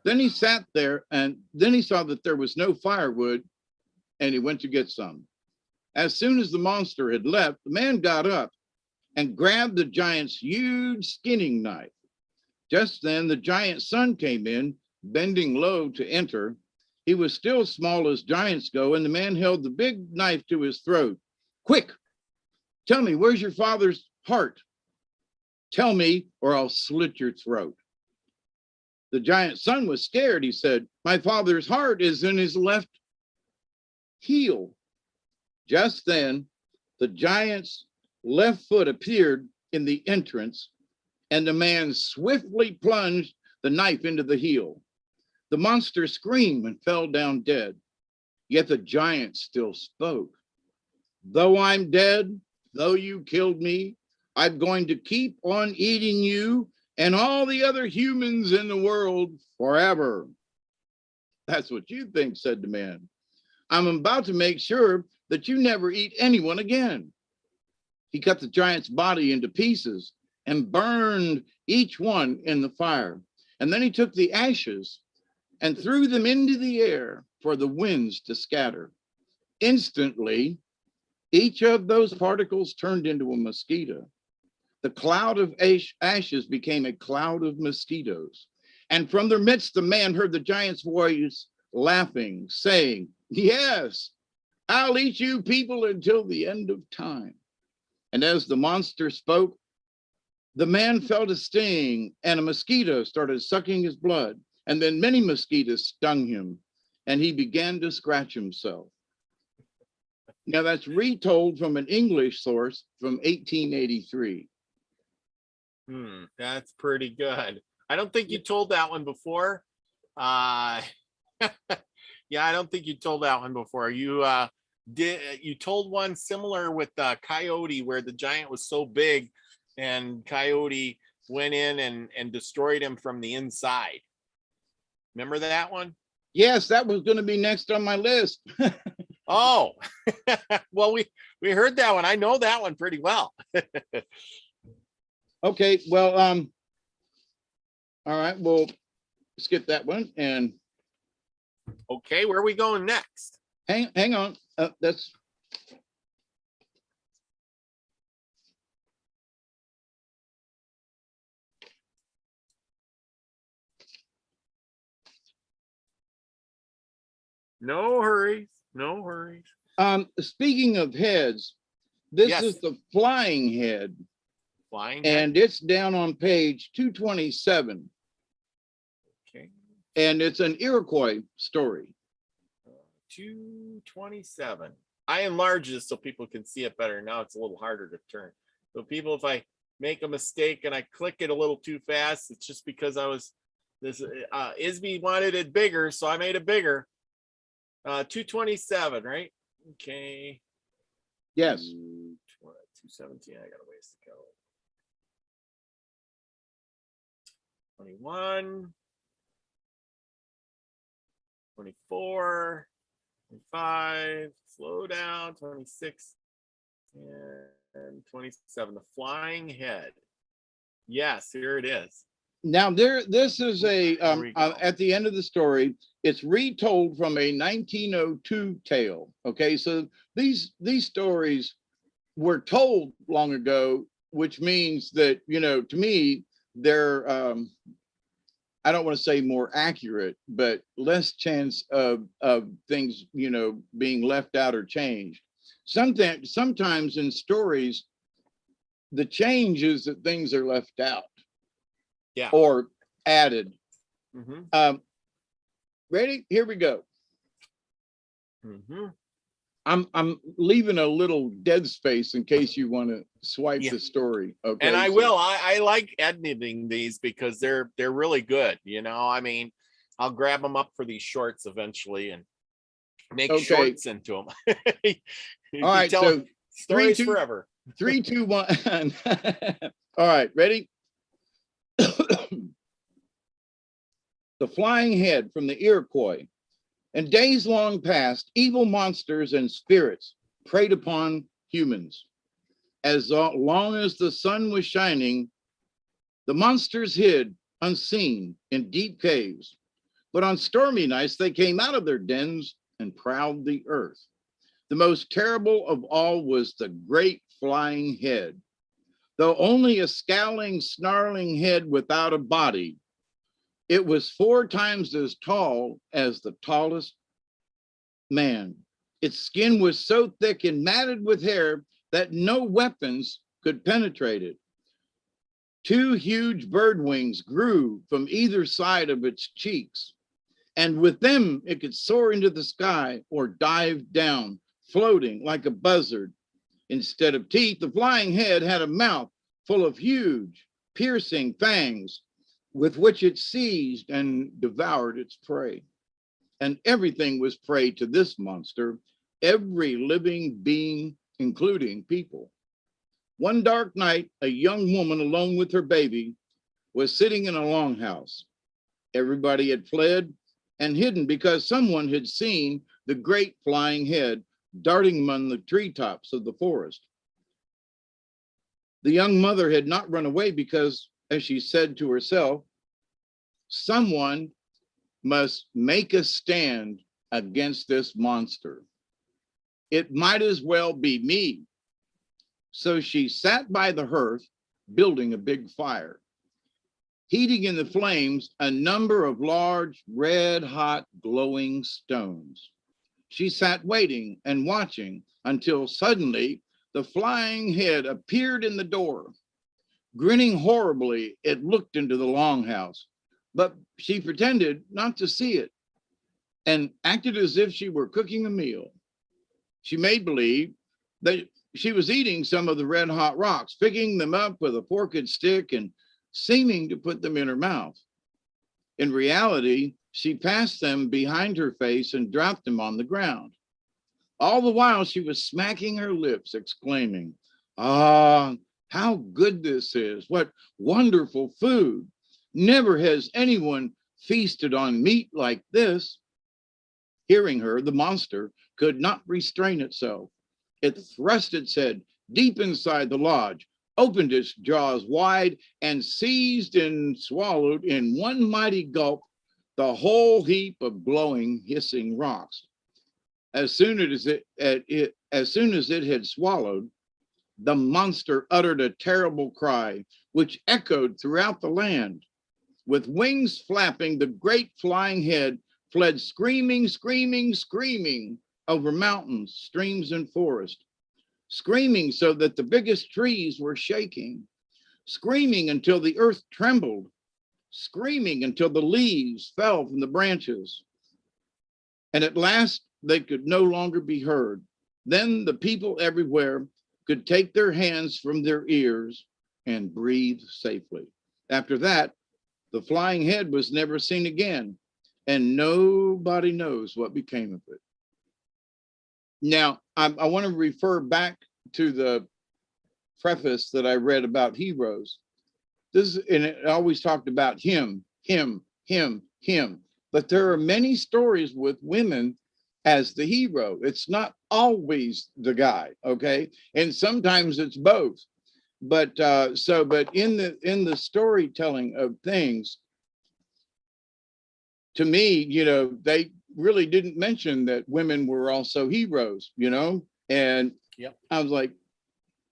Then he sat there, and then he saw that there was no firewood, and he went to get some. As soon as the monster had left, the man got up and grabbed the giant's huge skinning knife. Just then, the giant's son came in, bending low to enter. He was still small as giants go, and the man held the big knife to his throat. Quick, tell me, where's your father's heart? Tell me, or I'll slit your throat. The giant's son was scared. He said, my father's heart is in his left heel. Just then, the giant's left foot appeared in the entrance, and the man swiftly plunged the knife into the heel. The monster screamed and fell down dead. Yet the giant still spoke. Though I'm dead, though you killed me, I'm going to keep on eating you and all the other humans in the world forever. That's what you think, said the man. I'm about to make sure that you never eat anyone again. He cut the giant's body into pieces and burned each one in the fire. And then he took the ashes and threw them into the air for the winds to scatter. Instantly, each of those particles turned into a mosquito. The cloud of ashes became a cloud of mosquitoes. And from their midst, the man heard the giant's voice laughing, saying, yes, I'll eat you people until the end of time. And as the monster spoke, the man felt a sting, and a mosquito started sucking his blood. And then many mosquitoes stung him, and he began to scratch himself. Now that's retold from an English source from 1883. That's pretty good. I don't think you told that one before. Yeah, I don't think you told that one before. You told one similar with Coyote, where the giant was so big and Coyote went in and destroyed him from the inside. Remember that one? Yes, that was going to be next on my list. Oh, well, we heard that one. I know that one pretty well. Okay, well, all right, we'll skip that one. And okay, where are we going next? hang on. That's no hurries, no hurries. speaking of heads, this Yes. is the flying head. Flying head? And it's down on page 227. Okay. And it's an Iroquois story. 227. I enlarge this so people can see it better. Now it's a little harder to turn. So people, if I make a mistake and I click it a little too fast, it's just because Isby wanted it bigger, so I made it bigger. 227, right? Okay. Yes. 217. I got a ways to go. 21, 24, 25, slow down, 26, and 27. The flying head. Yes, here it is. Now this is at the end of the story, it's retold from a 1902 tale. Okay, so these stories were told long ago, which means that, to me, they're I don't want to say more accurate, but less chance of things, being left out or changed. Sometimes in stories, the change is that things are left out. Yeah. Or added. Mm-hmm. Ready? Here we go. Mm-hmm. I'm leaving a little dead space in case you want to swipe the story. Okay. And I will. I like editing these because they're really good. I mean, I'll grab them up for these shorts eventually and make shorts into them. All right. So stories forever. 3, 2, 1. All right. Ready? The flying head from the Iroquois. In days long past, evil monsters and spirits preyed upon humans. As long as the sun was shining, the monsters hid unseen in deep caves. But on stormy nights, they came out of their dens and prowled the earth. The most terrible of all was the great flying head. Though only a scowling, snarling head without a body, it was 4 times as tall as the tallest man. Its skin was so thick and matted with hair that no weapons could penetrate it. 2 huge bird wings grew from either side of its cheeks, And with them, it could soar into the sky or dive down, floating like a buzzard. Instead of teeth, the flying head had a mouth full of huge, piercing fangs with which it seized and devoured its prey. And everything was prey to this monster, every living being, including people. One dark night, a young woman alone with her baby was sitting in a longhouse. Everybody had fled and hidden because someone had seen the great flying head darting among the treetops of the forest. The young mother had not run away because, as she said to herself, someone must make a stand against this monster. It might as well be me. So she sat by the hearth, building a big fire, heating in the flames a number of large, red-hot, glowing stones. She sat waiting and watching until suddenly the flying head appeared in the door. Grinning horribly, it looked into the longhouse, but she pretended not to see it and acted as if she were cooking a meal. She made believe that she was eating some of the red hot rocks, picking them up with a forked stick and seeming to put them in her mouth. In reality, she passed them behind her face and dropped them on the ground. All the while she was smacking her lips, exclaiming, "Ah, how good this is. What wonderful food. Never has anyone feasted on meat like this." Hearing her, the monster could not restrain itself. It thrust its head deep inside the lodge, opened its jaws wide, and seized and swallowed in one mighty gulp the whole heap of glowing, hissing rocks. As soon as it had swallowed, the monster uttered a terrible cry, which echoed throughout the land. With wings flapping, the great flying head fled screaming, screaming, screaming over mountains, streams, and forest, screaming so that the biggest trees were shaking, screaming until the earth trembled, screaming until the leaves fell from the branches. And at last, they could no longer be heard. Then the people everywhere could take their hands from their ears and breathe safely. After that, the flying head was never seen again, and nobody knows what became of it. Now, I want to refer back to the preface that I read about heroes. And it always talked about him. But there are many stories with women as the hero. It's not always the guy, okay? And sometimes it's both. But in the storytelling of things, to me, they really didn't mention that women were also heroes, And yep. I was like,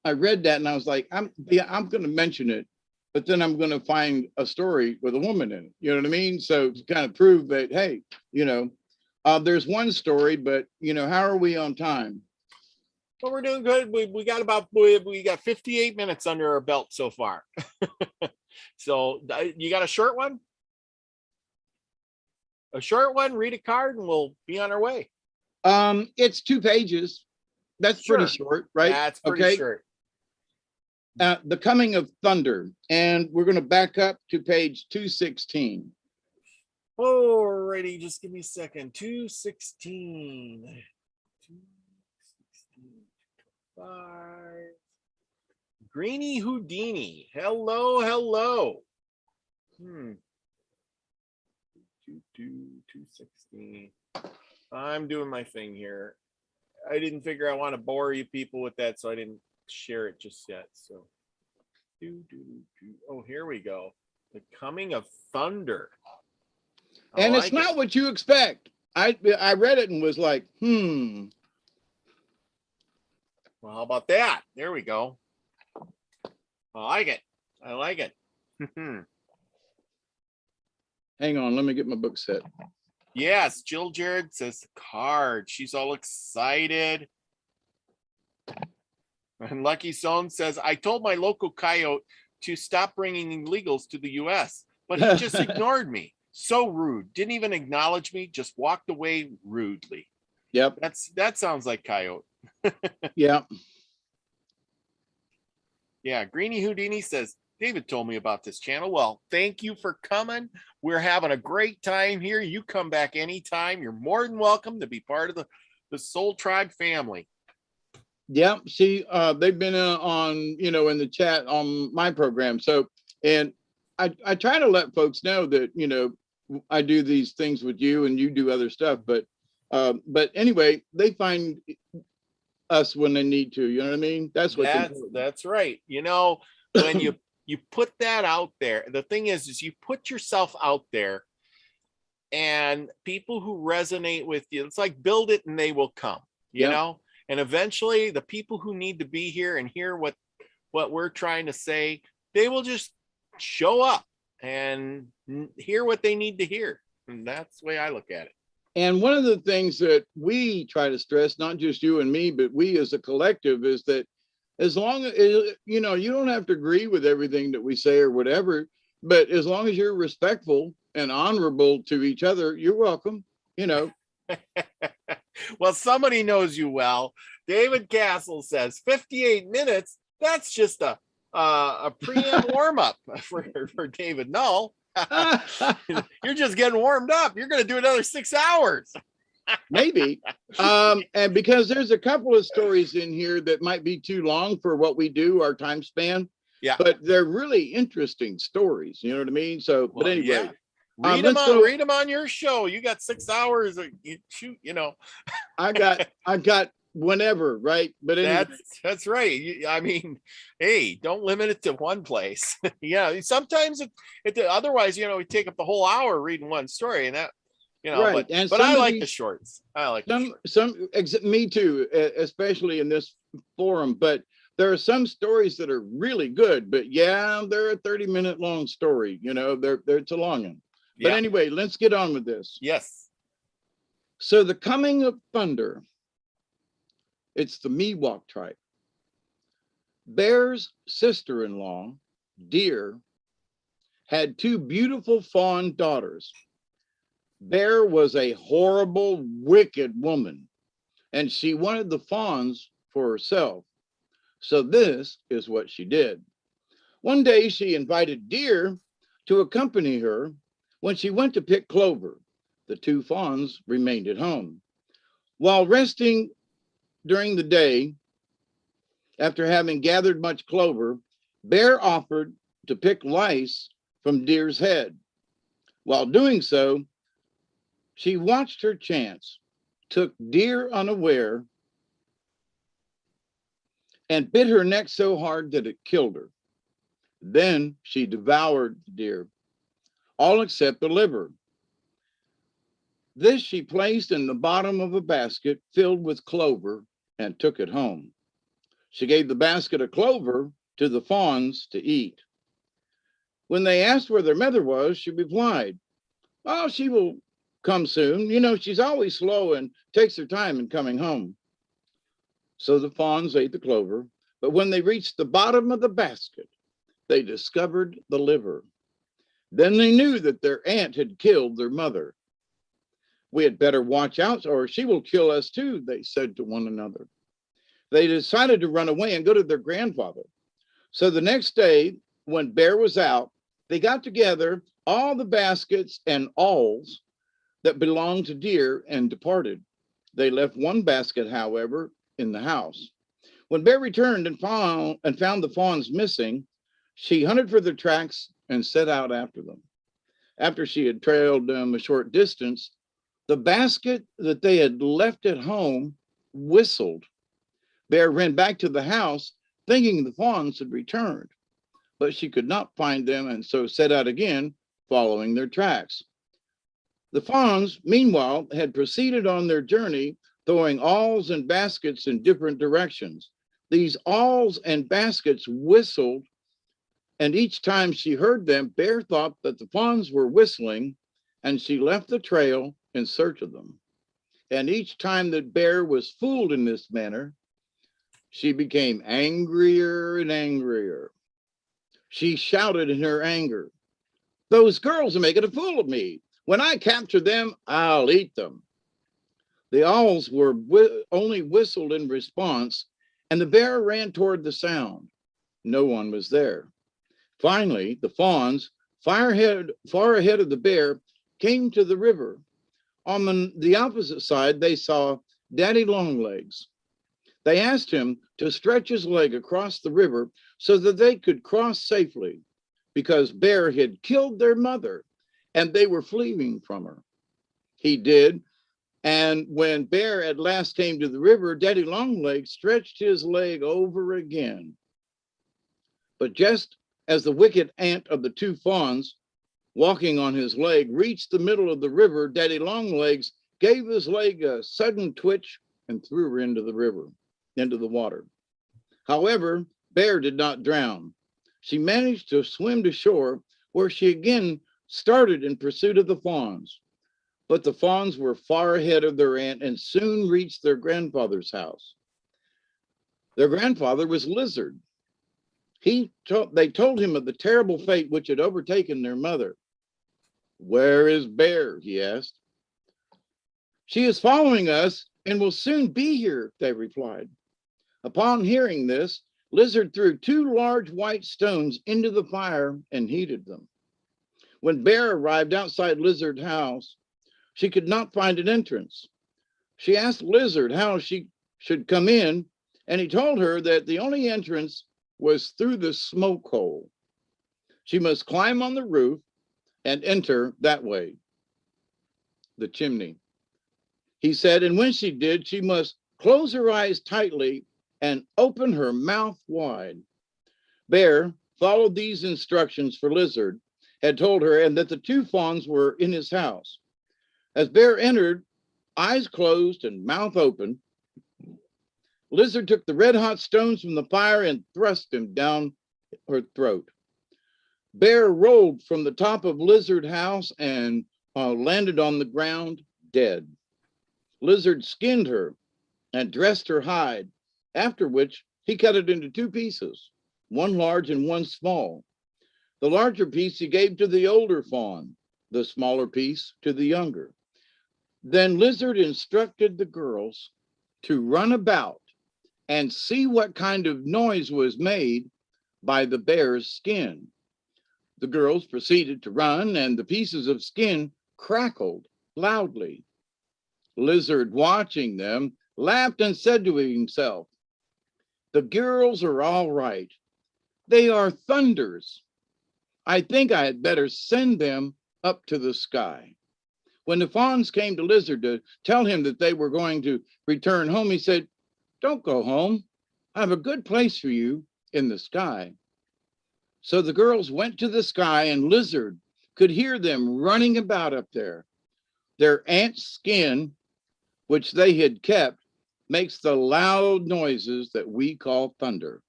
I read that and I was like, I'm going to mention it, but then I'm going to find a story with a woman in it. You know what I mean? So to kind of prove that, hey, there's one story, but how are we on time? Well, we're doing good. We got 58 minutes under our belt so far. So you got a short one? A short one, read a card, and we'll be on our way. It's 2 pages. That's Sure. pretty short, right? That's pretty short. The Coming of Thunder, and we're going to back up to page 216. Alrighty, just give me a second. 216. 216. 5. Greeny Houdini. Hello. 216. I'm doing my thing here. I didn't figure I want to bore you people with that, so I didn't share it just yet. So, oh, here we go. The Coming of Thunder. And it's not what you expect. I read it and was like, Well, how about that? There we go. I like it. Hang on, let me get my book set. Yes, Jill Jared says the card. She's all excited. And Lucky Sohn says, I told my local coyote to stop bringing illegals to the U.S., but he just ignored me. So rude. Didn't even acknowledge me, just walked away rudely. Yep. That sounds like Coyote. Yeah. Yeah, Greeny Houdini says, David told me about this channel. Well, thank you for coming. We're having a great time here. You come back anytime. You're more than welcome to be part of the Soul Tribe family. Yeah, see, they've been on, you know, in the chat on my program. So, and I try to let folks know that, you know, I do these things with you and you do other stuff. But anyway, they find us when they need to. You know what I mean? That's what's important. That's right. You know, when you put that out there, the thing is you put yourself out there, and people who resonate with you, it's like build it and they will come. You know. And eventually the people who need to be here and hear what we're trying to say, they will just show up and hear what they need to hear. And that's the way I look at it. And one of the things that we try to stress, not just you and me, but we as a collective, is that as long as, you know, you don't have to agree with everything that we say or whatever, but as long as you're respectful and honorable to each other, you're welcome, you know. Well, somebody knows you well. David Castle says 58 minutes. That's just a preamp warm up for David Null. You're just getting warmed up. You're going to do another 6 hours. Maybe. And because there's a couple of stories in here that might be too long for what we do, our time span. Yeah. But they're really interesting stories. You know what I mean? So, well, but anyway. Yeah. Read them on your show. You got 6 hours. You shoot, you know. I got whenever, right? But anyway. That's right. I mean, hey, don't limit it to one place. Yeah, sometimes it otherwise, you know, we take up the whole hour reading one story, and that, you know. Right. But I like the shorts. I like me too, especially in this forum. But there are some stories that are really good. But yeah, they're a 30-minute long story. You know, it's a long one. But anyway, let's get on with this. Yes. So the coming of thunder, it's the Miwok tribe. Bear's sister-in-law, Deer, had 2 beautiful fawn daughters. Bear was a horrible, wicked woman, and she wanted the fawns for herself. So this is what she did. One day she invited Deer to accompany her. When she went to pick clover, the 2 fawns remained at home. While resting during the day, after having gathered much clover, Bear offered to pick lice from Deer's head. While doing so, she watched her chance, took Deer unaware, and bit her neck so hard that it killed her. Then she devoured the deer, all except the liver. This she placed in the bottom of a basket filled with clover and took it home. She gave the basket of clover to the fawns to eat. When they asked where their mother was, she replied, "Oh, she will come soon. You know, she's always slow and takes her time in coming home." So the fawns ate the clover, but when they reached the bottom of the basket, they discovered the liver. Then they knew that their aunt had killed their mother. "We had better watch out or she will kill us too," they said to one another. They decided to run away and go to their grandfather. So the next day, when Bear was out, they got together all the baskets and awls that belonged to Deer and departed. They left one basket, however, in the house. When Bear returned and found the fawns missing, she hunted for their tracks and set out after them. After she had trailed them a short distance, the basket that they had left at home whistled. Bear ran back to the house, thinking the fawns had returned, but she could not find them and so set out again, following their tracks. The fawns, meanwhile, had proceeded on their journey, throwing awls and baskets in different directions. These awls and baskets whistled, and each time she heard them, Bear thought that the fawns were whistling, and she left the trail in search of them. And each time that Bear was fooled in this manner, she became angrier and angrier. She shouted in her anger, "Those girls are making a fool of me. When I capture them, I'll eat them. The owls were only whistled in response, and the bear ran toward the sound. No one was there. Finally, the fawns, far ahead of the bear, came to the river. On the opposite side, they saw Daddy Longlegs. They asked him to stretch his leg across the river so that they could cross safely, because Bear had killed their mother and they were fleeing from her. He did. And when Bear at last came to the river, Daddy Longlegs stretched his leg over again. But just as the wicked aunt of the two fawns, walking on his leg, reached the middle of the river, Daddy Longlegs gave his leg a sudden twitch and threw her into the river, into the water. However, Bear did not drown. She managed to swim to shore, where she again started in pursuit of the fawns. But the fawns were far ahead of their aunt and soon reached their grandfather's house. Their grandfather was Lizard. They told him of the terrible fate which had overtaken their mother. "Where is Bear?" he asked. "She is following us and will soon be here," they replied. Upon hearing this, Lizard threw two large white stones into the fire and heated them. When Bear arrived outside Lizard's house, she could not find an entrance. She asked Lizard how she should come in, and he told her that the only entrance was through the smoke hole. She must climb on the roof and enter that way, the chimney. He said, and when she did, she must close her eyes tightly and open her mouth wide. Bear followed these instructions, for Lizard had told her, and that the two fawns were in his house. As Bear entered, eyes closed and mouth open, Lizard took the red-hot stones from the fire and thrust them down her throat. Bear rolled from the top of Lizard's house and landed on the ground dead. Lizard skinned her and dressed her hide, after which he cut it into two pieces, one large and one small. The larger piece he gave to the older fawn, the smaller piece to the younger. Then Lizard instructed the girls to run about and see what kind of noise was made by the bear's skin. The girls proceeded to run, and the pieces of skin crackled loudly. Lizard, watching them, laughed and said to himself, "The girls are all right. They are thunders. I think I had better send them up to the sky." When the fawns came to Lizard to tell him that they were going to return home, he said, "Don't go home. I have a good place for you in the sky." So the girls went to the sky, and Lizard could hear them running about up there. Their aunt's skin, which they had kept, makes the loud noises that we call thunder.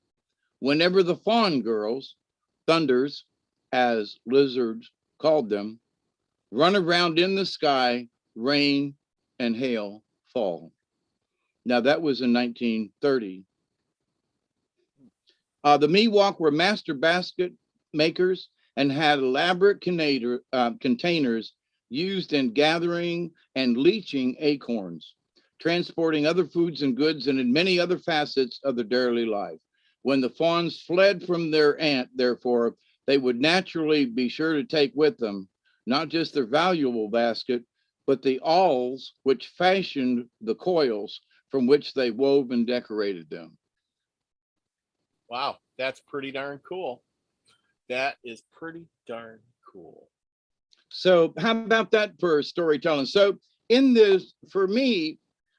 Whenever the fawn girls, thunders, as Lizard called them, run around in the sky, rain and hail fall. Now that was in 1930. The Miwok were master basket makers and had elaborate containers used in gathering and leaching acorns, transporting other foods and goods, and in many other facets of their daily life. When the fawns fled from their aunt, therefore, they would naturally be sure to take with them not just their valuable basket, but the awls which fashioned the coils from which they wove and decorated them. Wow, that's pretty darn cool. That is pretty darn cool. So how about that for storytelling? So in this, for me,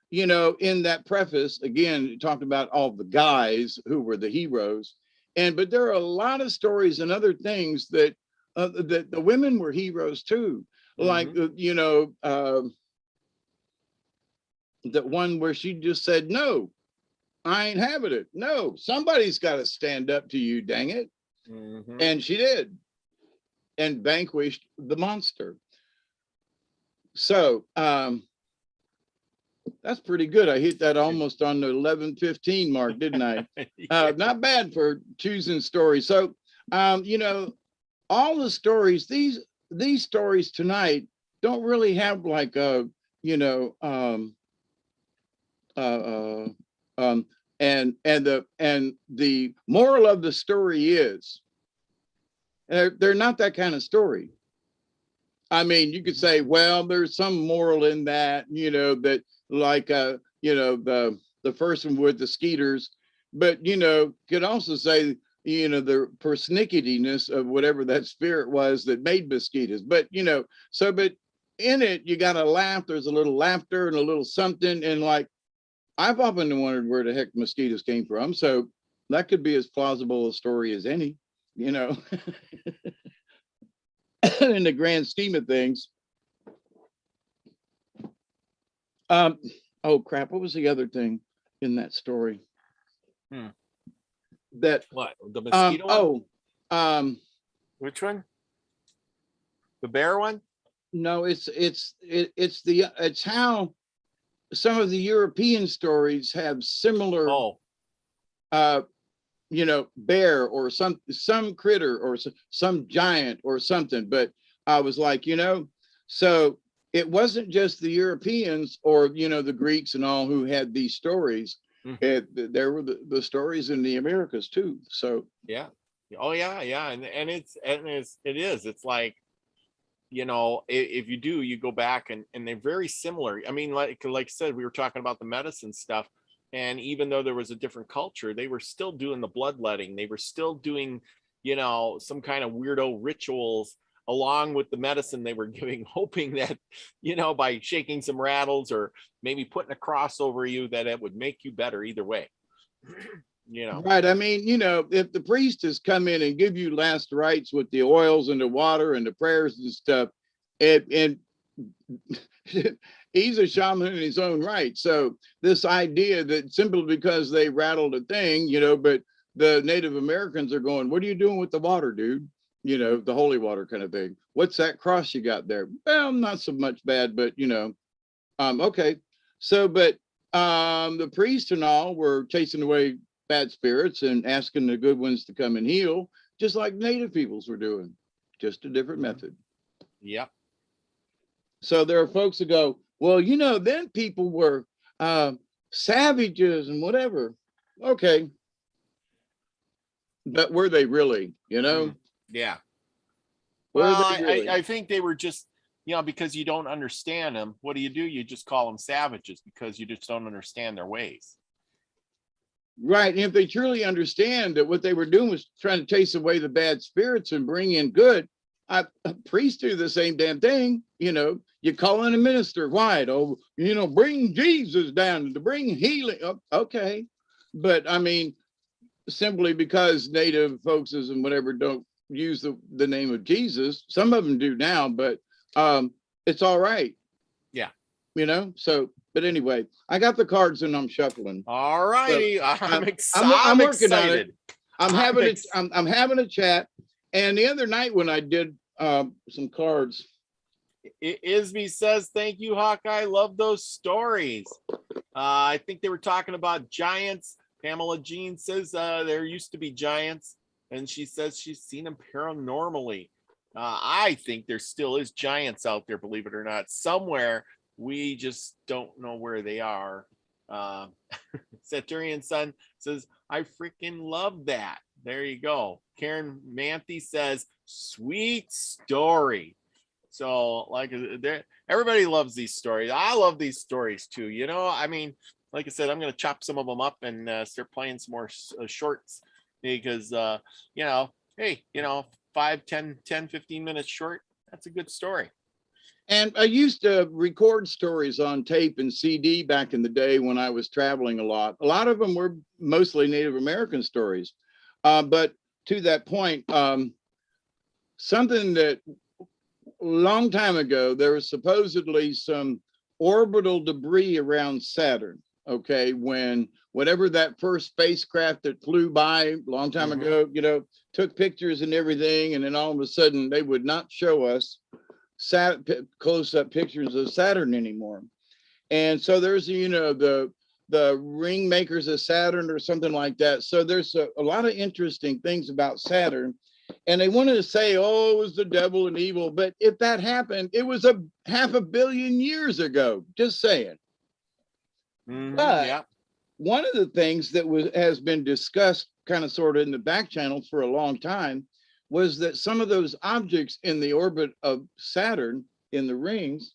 you know, in that preface, again, it talked about all the guys who were the heroes, but there are a lot of stories and other things that the women were heroes too. Like, you know, that one where she just said, "No, I ain't having it. No, somebody's got to stand up to you, dang it." And she did, and vanquished the monster. So that's pretty good. I hit that almost on the 11:15 mark, didn't I? Yeah. Not bad for choosing stories. So, you know, all the stories, these stories tonight don't really have like a, you know, uh, and the moral of the story is they're not that kind of story. I mean, you could say, well, there's some moral in that, you know, that like, you know, the first one with the skeeters, but, you know, could also say, you know, the persnicketiness of whatever that spirit was that made mosquitoes. But, you know, so, but in it, you got to laugh. There's a little laughter and a little something. And like, I've often wondered where the heck mosquitoes came from. So that could be as plausible a story as any, you know. In the grand scheme of things. Oh crap, what was the other thing in that story? That what, the mosquito one? Which one? The bear one? No, it's how some of the European stories have similar you know, bear or some critter or some giant or something. But I was like, you know, so it wasn't just the Europeans or, you know, the Greeks and all who had these stories. There were the stories in the Americas too. So yeah. Oh yeah, yeah. And it's like, you know, if you go back and they're very similar. I mean, like I said, we were talking about the medicine stuff. And even though there was a different culture, they were still doing the bloodletting. They were still doing, you know, some kind of weirdo rituals along with the medicine they were giving, hoping that, you know, by shaking some rattles or maybe putting a cross over you, that it would make you better either way. You know. Right. I mean, you know, if the priestess come in and give you last rites with the oils and the water and the prayers and stuff, and he's a shaman in his own right. So this idea that simply because they rattled a thing, you know, but the Native Americans are going, what are you doing with the water, dude? You know, the holy water kind of thing. What's that cross you got there? Well, not so much bad, but you know, okay. So, but the priest and all were chasing away bad spirits and asking the good ones to come and heal, just like Native peoples were doing, just a different method. Yep. So there are folks that go, well, you know, then people were savages and whatever. Okay. But were they really, you know? Yeah. Were Well, they really? I think they were just, you know, because you don't understand them. What do? You just call them savages because you just don't understand their ways. Right. And if they truly understand that what they were doing was trying to chase away the bad spirits and bring in good, priests do the same damn thing. You know, you call in a minister. Why? Oh, you know, bring Jesus down to bring healing. Oh, okay. But I mean, simply because Native folks and whatever don't use the name of Jesus, some of them do now, but it's all right. Yeah. You know, so. But anyway, I got the cards and I'm shuffling. All righty. So I'm working excited. On it. I'm having a chat. And the other night when I did some cards. Isby says, thank you, Hawkeye. Love those stories. I think they were talking about giants. Pamela Jean says there used to be giants. And she says she's seen them paranormally. I think there still is giants out there, believe it or not, somewhere. We just don't know where they are. Saturnian Sun says, I freaking love that. There you go. Karen Manthe says, sweet story. So like everybody loves these stories. I love these stories too. You know, I mean, like I said, I'm going to chop some of them up and start playing some more shorts because, you know, hey, you know, 5, 10, 15 minutes short. That's a good story. And I used to record stories on tape and CD back in the day when I was traveling a lot. A lot of them were mostly Native American stories. But to that point, something that a long time ago, there was supposedly some orbital debris around Saturn. Okay, whenever that first spacecraft that flew by a long time ago, you know, took pictures and everything, and then all of a sudden they would not show us close-up pictures of Saturn anymore. And so there's, you know, the ring makers of Saturn or something like that. So there's a lot of interesting things about Saturn. And they wanted to say, oh, it was the devil and evil. But if that happened, it was a 500 million years ago. Just saying. But Yeah. one of the things that has been discussed kind of sort of in the back channel for a long time was that some of those objects in the orbit of Saturn in the rings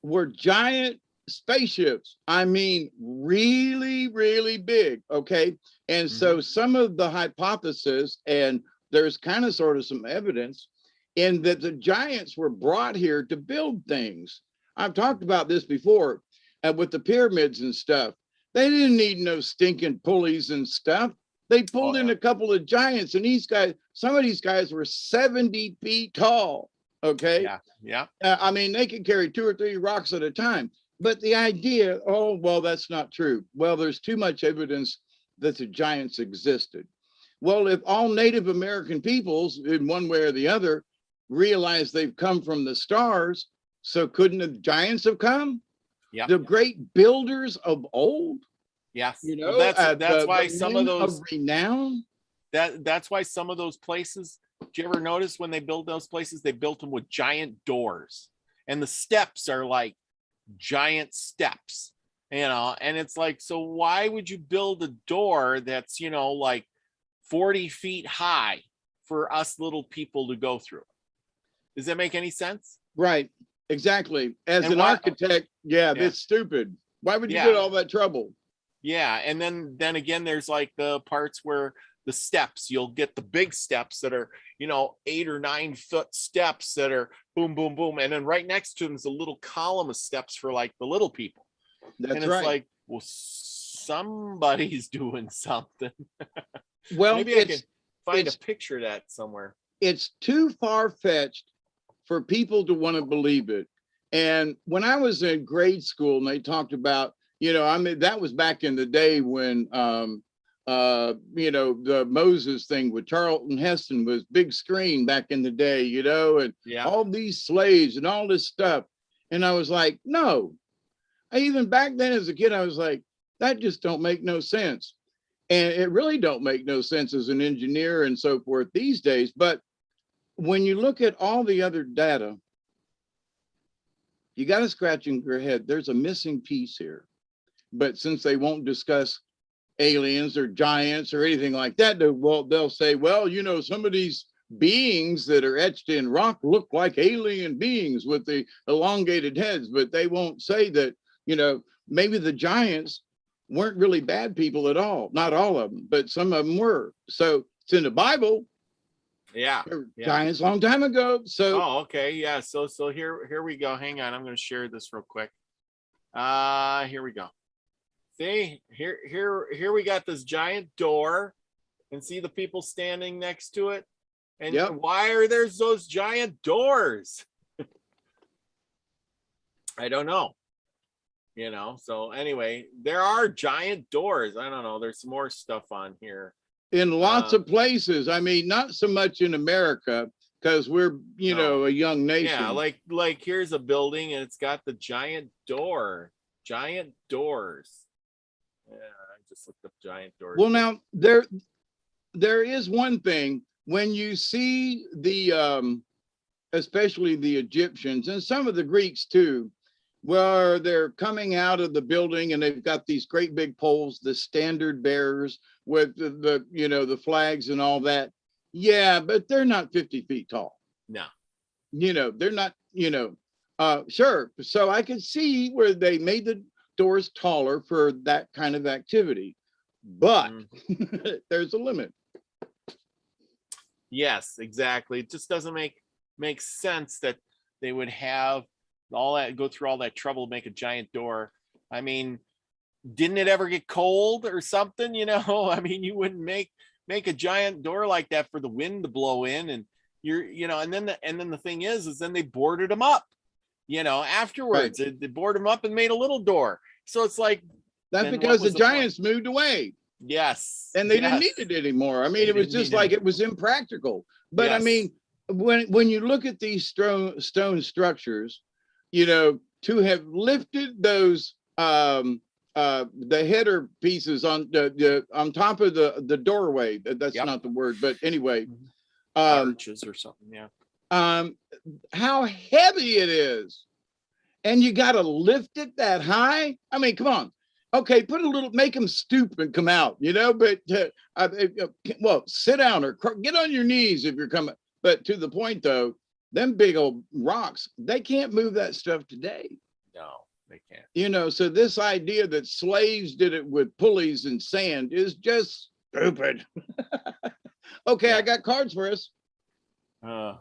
were giant spaceships. I mean, really, really big. Okay. And so some of the hypothesis, and there's kind of sort of some evidence in that the giants were brought here to build things. I've talked about this before with the pyramids and stuff. They didn't need no stinking pulleys and stuff. They pulled in a couple of giants, and these guys, some of these guys were 70 feet tall. Okay. Yeah. Yeah. I mean, they could carry 2 or 3 rocks at a time. But the idea, oh, well, that's not true. Well, there's too much evidence that the giants existed. Well, if all Native American peoples, in one way or the other, realize they've come from the stars, so couldn't the giants have come? Yeah. The great builders of old. Yes. You know, well, that's why some of those renown. That's why some of those places. Do you ever notice when they build those places, they built them with giant doors, and the steps are like giant steps, you know? And it's like, so why would you build a door that's, you know, like 40 feet high for us little people to go through? Does that make any sense? Right. Exactly. As an architect, that's stupid. Why would you get all that trouble? Yeah. And then again, there's like the parts where the steps, you'll get the big steps that are, you know, 8 or 9 foot steps that are boom, boom, boom. And then right next to them is a little column of steps for like the little people. That's and it's right. Like, well, somebody's doing something. Well, maybe I can find a picture of that somewhere. It's too far-fetched for people to want to believe it. And when I was in grade school and they talked about, you know, I mean, that was back in the day when, you know, the Moses thing with Charlton Heston was big screen back in the day, you know, and all these slaves and all this stuff. And I was like, no, even back then as a kid, I was like, that just don't make no sense. And it really don't make no sense as an engineer and so forth these days. But when you look at all the other data, you got to scratch in your head. There's a missing piece here. But since they won't discuss aliens or giants or anything like that, they'll say, well, you know, some of these beings that are etched in rock look like alien beings with the elongated heads, but they won't say that, you know, maybe the giants weren't really bad people at all. Not all of them, but some of them were. So it's in the Bible. Yeah. Giants long time ago. So okay. Yeah. So here we go. Hang on. I'm going to share this real quick. Here we go. See, here we got this giant door, and see the people standing next to it. And why are there those giant doors? I don't know. You know, so anyway, there are giant doors. I don't know. There's some more stuff on here. In lots of places. I mean, not so much in America because we're, you know, a young nation. Yeah, like here's a building and it's got the giant doors. Yeah, I just looked up giant doors. Well, now there is one thing when you see the especially the Egyptians and some of the Greeks too, where they're coming out of the building and they've got these great big poles, the standard bearers with the you know, the flags and all that. Yeah, but they're not 50 feet tall. No. You know, they're not, you know, sure. So I could see where they made the doors taller for that kind of activity, but there's a limit. Yes, exactly. It just doesn't make sense that they would have all that, go through all that trouble to make a giant door. I mean, didn't it ever get cold or something? You know, I mean, you wouldn't make a giant door like that for the wind to blow in, and you know, and then the thing is then they boarded them up, you know, afterwards. Right. They boarded them up and made a little door. So it's like, that's because the giants moved away. Yes. And they didn't need it anymore. I mean, it was just like, it was impractical. But I mean, when you look at these stone structures, you know, to have lifted those the header pieces on the on top of the doorway, that's not the word, but anyway, arches or something. Yeah. How heavy it is. And you got to lift it that high. I mean, come on. Okay, put a little, make them stoop and come out, you know, but well, sit down or get on your knees if you're coming. But to the point though, them big old rocks, they can't move that stuff today. No, they can't. You know, so this idea that slaves did it with pulleys and sand is just stupid. Okay, yeah. I got cards for us. Well,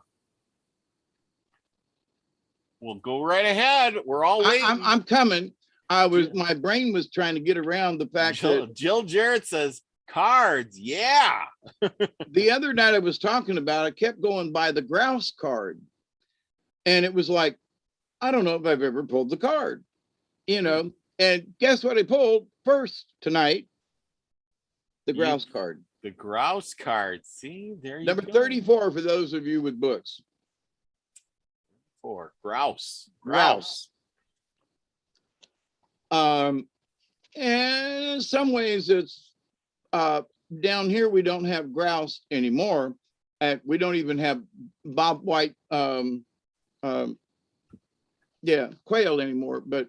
go right ahead. We're all waiting. I'm coming. My brain was trying to get around the fact that Jill Jarrett says cards. Yeah. The other night I was talking about, I kept going by the grouse card. And it was like, I don't know if I've ever pulled the card, you know, and guess what I pulled first tonight? The grouse card. The grouse card. See, there you go. Number 34 for those of you with books. Grouse. And in some ways it's down here we don't have grouse anymore, and we don't even have bobwhite quail anymore, but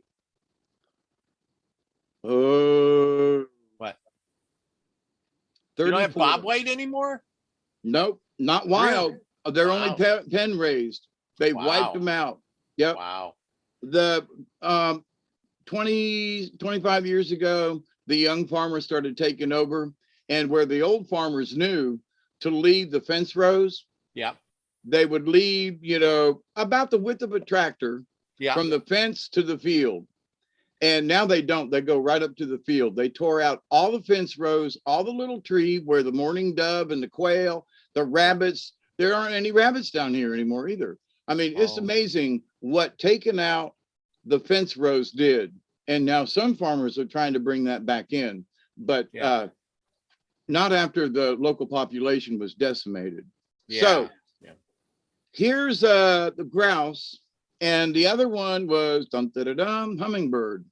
what? You 34. don't have bobwhite anymore? Nope, not wild. Really? They're only pen raised. They wiped them out. Yep. Wow. The 25 years ago, the young farmers started taking over, and where the old farmers knew to leave the fence rows, they would leave, you know, about the width of a tractor from the fence to the field. And now they don't. They go right up to the field. They tore out all the fence rows, all the little tree where the mourning dove and the quail, the rabbits. There aren't any rabbits down here anymore either. I mean, it's amazing what taking out the fence rows did. And now some farmers are trying to bring that back in, but not after the local population was decimated. So here's the grouse, and the other one was hummingbird.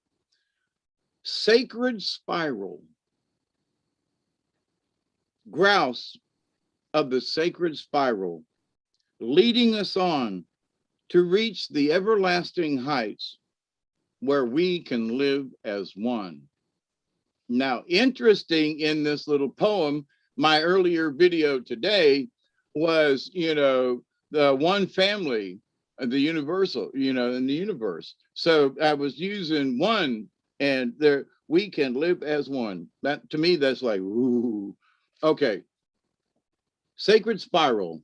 Sacred spiral. Grouse of the sacred spiral, leading us on to reach the everlasting heights where we can live as one. Now, interesting in this little poem, my earlier video today was, you know, the one family, the universal, you know, in the universe. So I was using one, and there we can live as one. That to me, that's like, ooh, okay. Sacred spiral.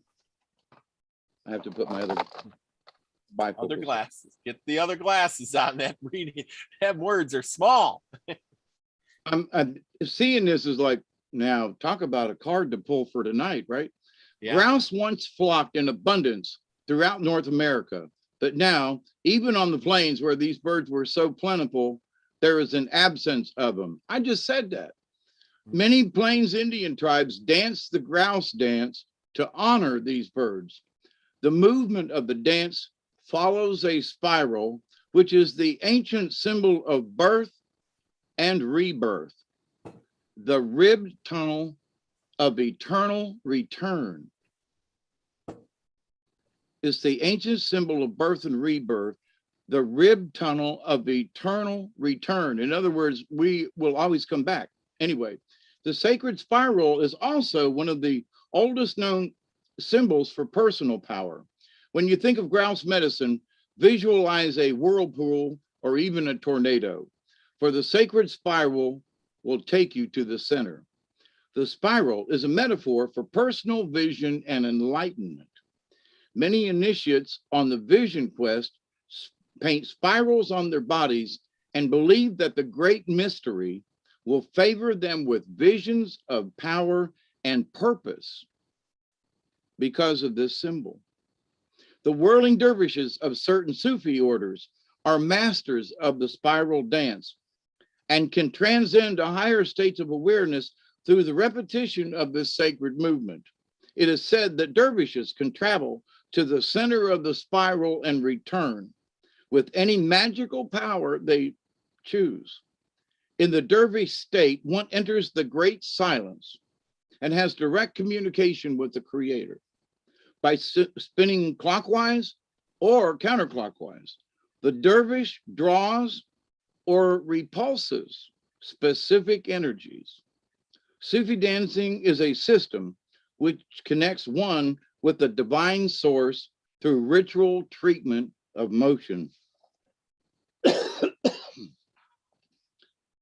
I have to put my other glasses. Get the other glasses on. That reading, them words are small. I'm seeing this as like, now talk about a card to pull for tonight, right? Yeah. Grouse once flocked in abundance throughout North America, but now, even on the plains where these birds were so plentiful, there is an absence of them. I just said that. Many Plains Indian tribes dance the grouse dance to honor these birds. The movement of the dance follows a spiral, which is the ancient symbol of birth and rebirth, the ribbed tunnel of eternal return. Is the ancient symbol of birth and rebirth, the ribbed tunnel of eternal return. In other words, we will always come back. Anyway, the sacred spiral is also one of the oldest known symbols for personal power. When you think of grouse medicine, visualize a whirlpool or even a tornado, for the sacred spiral will take you to the center. The spiral is a metaphor for personal vision and enlightenment. Many initiates on the vision quest paint spirals on their bodies and believe that the great mystery will favor them with visions of power and purpose because of this symbol. The Whirling Dervishes of certain Sufi orders are masters of the spiral dance and can transcend to higher states of awareness through the repetition of this sacred movement. It is said that dervishes can travel to the center of the spiral and return with any magical power they choose. In the dervish state, one enters the great silence and has direct communication with the creator. by spinning clockwise or counterclockwise. The dervish draws or repulses specific energies. Sufi dancing is a system which connects one with the divine source through ritual treatment of motion.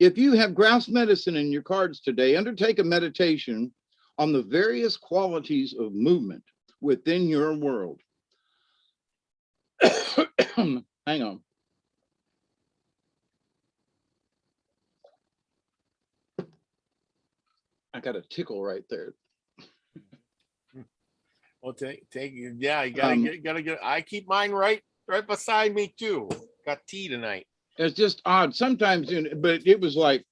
If you have grouse medicine in your cards today, undertake a meditation on the various qualities of movement within your world. Hang on. I got a tickle right there. Well, yeah, you gotta get. I keep mine right beside me too. Got tea tonight. It's just odd sometimes, but it was like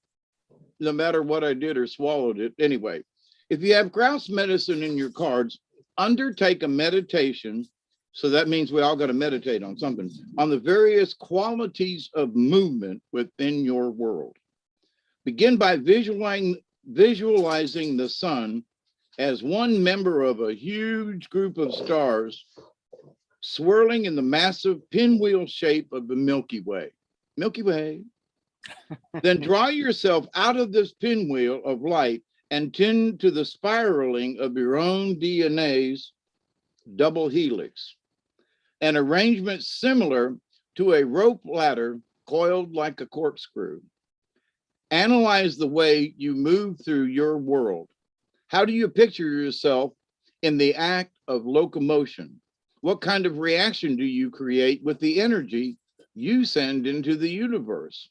no matter what I did or swallowed it anyway. If you have grouse medicine in your cards, undertake a meditation. So that means we all got to meditate on something, on the various qualities of movement within your world. Begin by visualizing the sun as one member of a huge group of stars swirling in the massive pinwheel shape of the Milky Way. Milky Way. Then draw yourself out of this pinwheel of light and tend to the spiraling of your own DNA's double helix, an arrangement similar to a rope ladder coiled like a corkscrew. Analyze the way you move through your world. How do you picture yourself in the act of locomotion? What kind of reaction do you create with the energy you send into the universe?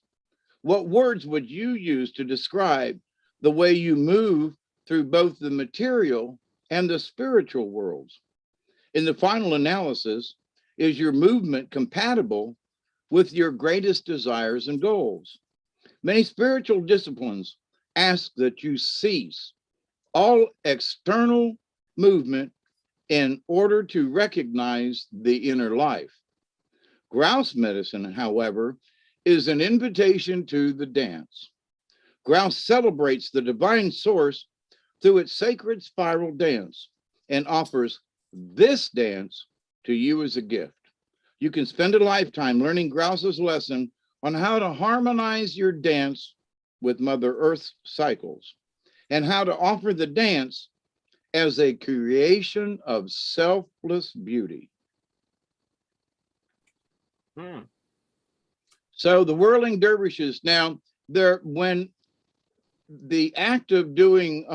What words would you use to describe the way you move through both the material and the spiritual worlds? In the final analysis, is your movement compatible with your greatest desires and goals? Many spiritual disciplines ask that you cease all external movement in order to recognize the inner life. Grouse medicine, however, is an invitation to the dance. Grouse celebrates the divine source through its sacred spiral dance and offers this dance to you as a gift. You can spend a lifetime learning Grouse's lesson on how to harmonize your dance with Mother Earth's cycles and how to offer the dance as a creation of selfless beauty. So the Whirling Dervishes, now, when the act of doing,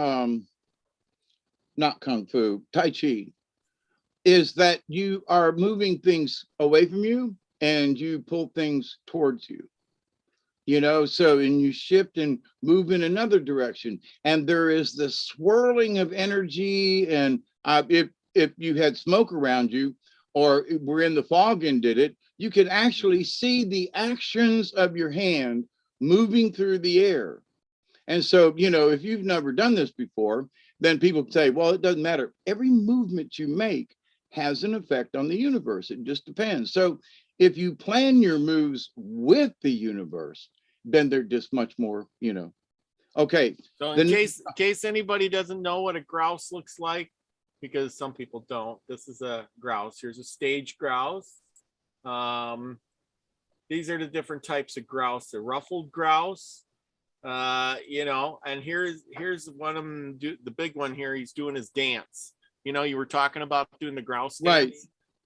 not Kung Fu, Tai Chi, is that you are moving things away from you and you pull things towards you. So, and you shift and move in another direction. And there is this swirling of energy. And if you had smoke around you or were in the fog and did it, you can actually see the actions of your hand moving through the air. And so, if you've never done this before, then people say, well, it doesn't matter. Every movement you make has an effect on the universe. It just depends. So if you plan your moves with the universe, then they're just much more, Okay. So in case anybody doesn't know what a grouse looks like, because some people don't, this is a grouse. Here's a stage grouse. These are the different types of grouse. The ruffled grouse, and here's one of them, the big one here. He's doing his dance. You were talking about doing the grouse dance. Right.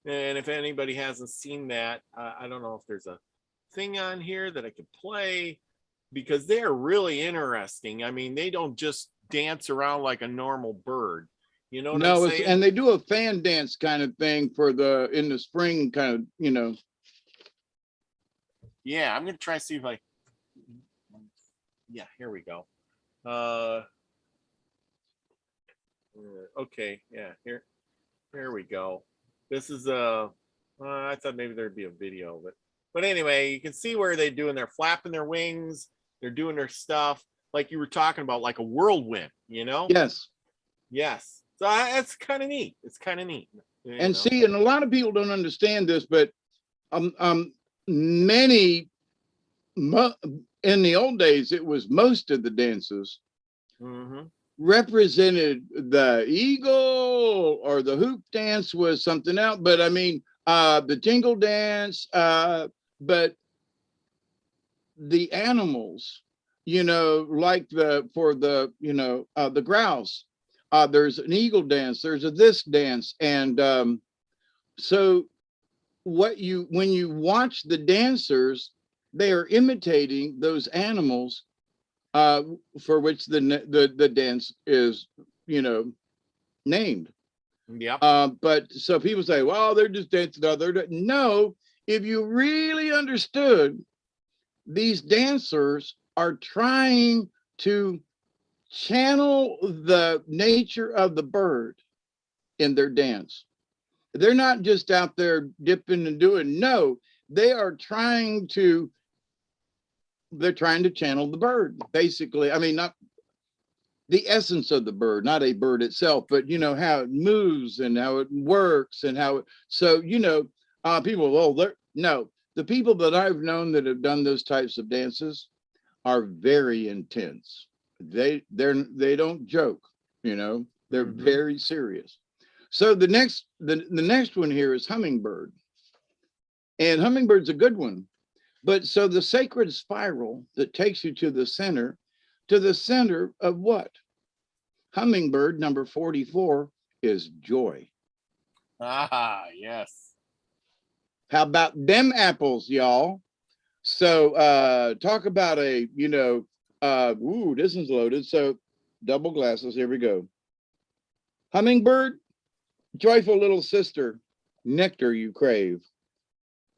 And if anybody hasn't seen that, I don't know if there's a thing on here that I could play, because they're really interesting. I mean, they don't just dance around like a normal bird. You know what I'm saying? And they do a fan dance kind of thing in the spring kind of, Yeah, I'm gonna try to see if yeah, here we go. Okay, yeah, here we go. This is I thought maybe there'd be a video, but anyway, you can see where they're doing, they're flapping their wings, they're doing their stuff like you were talking about, like a whirlwind, Yes. So that's kind of neat. It's kind of neat. See, and a lot of people don't understand this, but many in the old days, it was most of the dances represented the eagle, or the hoop dance was something else. But I mean, the tingle dance, but the animals, like the grouse, there's an eagle dance, there's a this dance. And so when you watch the dancers, they are imitating those animals for which the dance is, named. Yeah. But so people say, well, they're just dancing. No, if you really understood, these dancers are trying to channel the nature of the bird in their dance. They're not just out there dipping and doing. No, they're trying to channel the bird, basically. I mean, not the essence of the bird, not a bird itself, but how it moves and how it works and how it, so people, no, the people that I've known that have done those types of dances are very intense. They don't joke, they're very serious. So the next one here is Hummingbird. And Hummingbird's a good one. But so the sacred spiral that takes you to the center of what? Hummingbird number 44 is joy. Ah, yes. How about them apples, y'all? So talk about a, this is loaded. So double glasses, here we go. Hummingbird, joyful little sister, nectar you crave.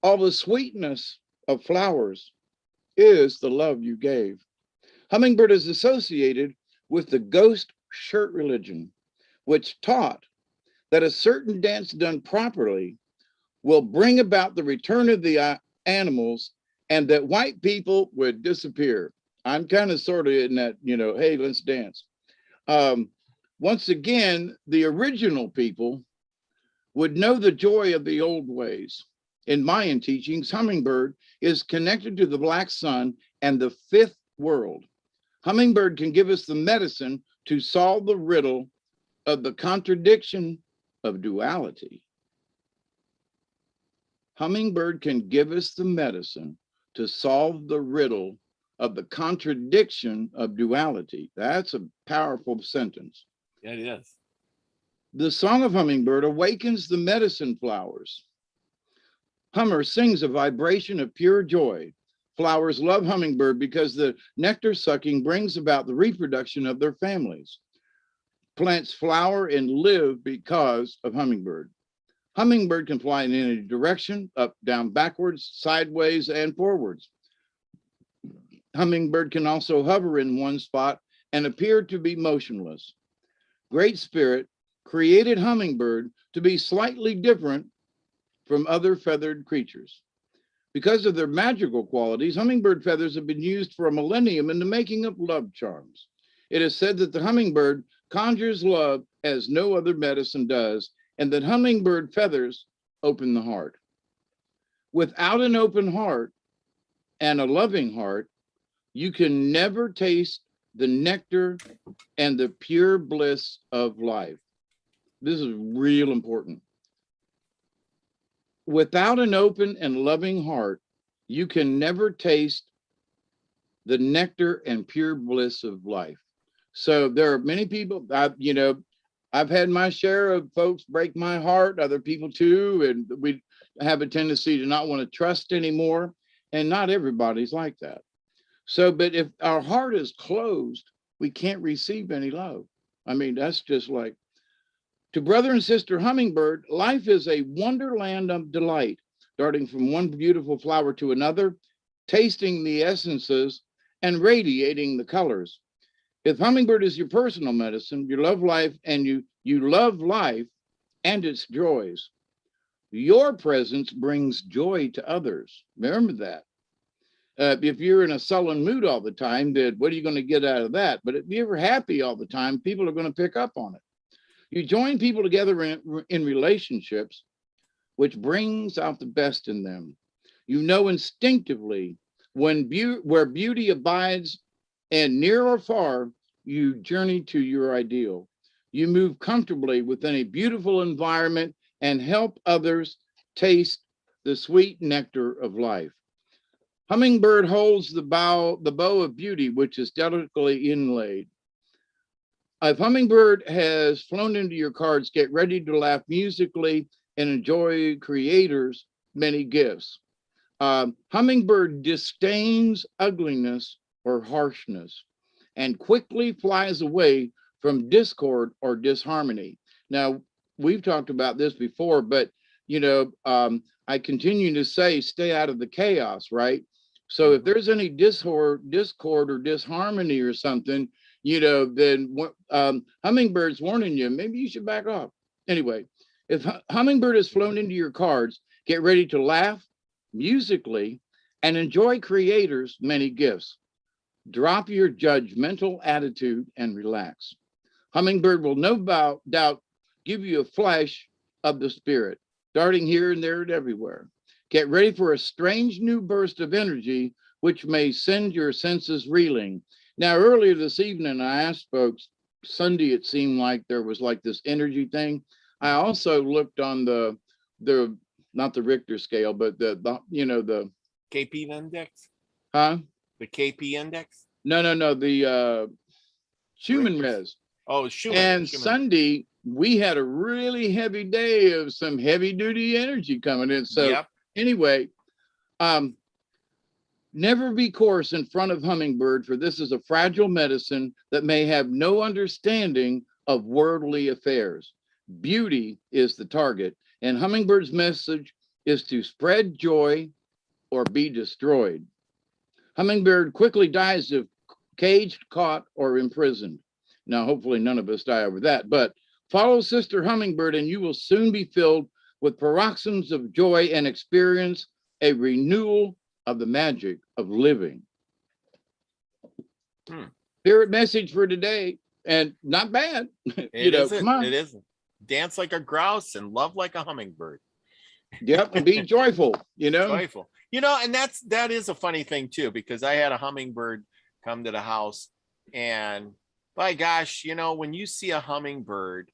All the sweetness of flowers is the love you gave. Hummingbird is associated with the ghost shirt religion, which taught that a certain dance done properly will bring about the return of the animals, and that white people would disappear. I'm kind of sort of in that, hey, let's dance. Once again, the original people would know the joy of the old ways. In Mayan teachings, Hummingbird is connected to the black sun and the fifth world. Hummingbird can give us the medicine to solve the riddle of the contradiction of duality. Hummingbird can give us the medicine to solve the riddle of the contradiction of duality. That's a powerful sentence. Yeah, it is. The song of Hummingbird awakens the medicine flowers. Hummer sings a vibration of pure joy. Flowers love Hummingbird because the nectar sucking brings about the reproduction of their families. Plants flower and live because of Hummingbird. Hummingbird can fly in any direction, up, down, backwards, sideways, and forwards. Hummingbird can also hover in one spot and appear to be motionless. Great Spirit created Hummingbird to be slightly different from other feathered creatures. Because of their magical qualities, hummingbird feathers have been used for a millennium in the making of love charms. It is said that the hummingbird conjures love as no other medicine does, and that hummingbird feathers open the heart. Without an open heart and a loving heart, you can never taste the nectar and the pure bliss of life. This is real important. Without an open and loving heart, you can never taste the nectar and pure bliss of life. So there are many people, I've had my share of folks break my heart, other people too, and we have a tendency to not want to trust anymore. And not everybody's like that. So, but if our heart is closed, we can't receive any love. I mean, that's just like, to brother and sister Hummingbird, life is a wonderland of delight, darting from one beautiful flower to another, tasting the essences and radiating the colors. If Hummingbird is your personal medicine, you love life and you love life and its joys. Your presence brings joy to others. Remember that. If you're in a sullen mood all the time, then what are you going to get out of that? But if you're happy all the time, people are going to pick up on it. You join people together in relationships, which brings out the best in them. You know instinctively where beauty abides, and near or far, you journey to your ideal. You move comfortably within a beautiful environment and help others taste the sweet nectar of life. Hummingbird holds the bow of beauty, which is delicately inlaid. If Hummingbird has flown into your cards, get ready to laugh musically and enjoy creators' many gifts. Hummingbird disdains ugliness or harshness and quickly flies away from discord or disharmony. Now, we've talked about this before, but I continue to say, stay out of the chaos, right? So if there's any discord or disharmony or something, then Hummingbird's warning you, maybe you should back off. Anyway, if Hummingbird has flown into your cards, get ready to laugh musically and enjoy creators' many gifts. Drop your judgmental attitude and relax. Hummingbird will no doubt give you a flash of the spirit, darting here and there and everywhere. Get ready for a strange new burst of energy, which may send your senses reeling. Now, earlier this evening, I asked folks, Sunday, it seemed like there was like this energy thing. I also looked on the not the Richter scale, but the KP index? Huh? The KP index? No, the Schumann res. Oh, Schumann. And Sunday, we had a really heavy day of some heavy duty energy coming in. So anyway, never be coarse in front of Hummingbird, for this is a fragile medicine that may have no understanding of worldly affairs. Beauty is the target, and Hummingbird's message is to spread joy or be destroyed. Hummingbird quickly dies if caged, caught, or imprisoned. Now, hopefully none of us die over that, but follow Sister Hummingbird and you will soon be filled with paroxysms of joy and experience a renewal of the magic of living. Spirit message for today, and not bad. It isn't. Dance like a grouse and love like a hummingbird. Yep, and be joyful, Joyful. And that is a funny thing too, because I had a hummingbird come to the house, and by gosh, when you see a hummingbird,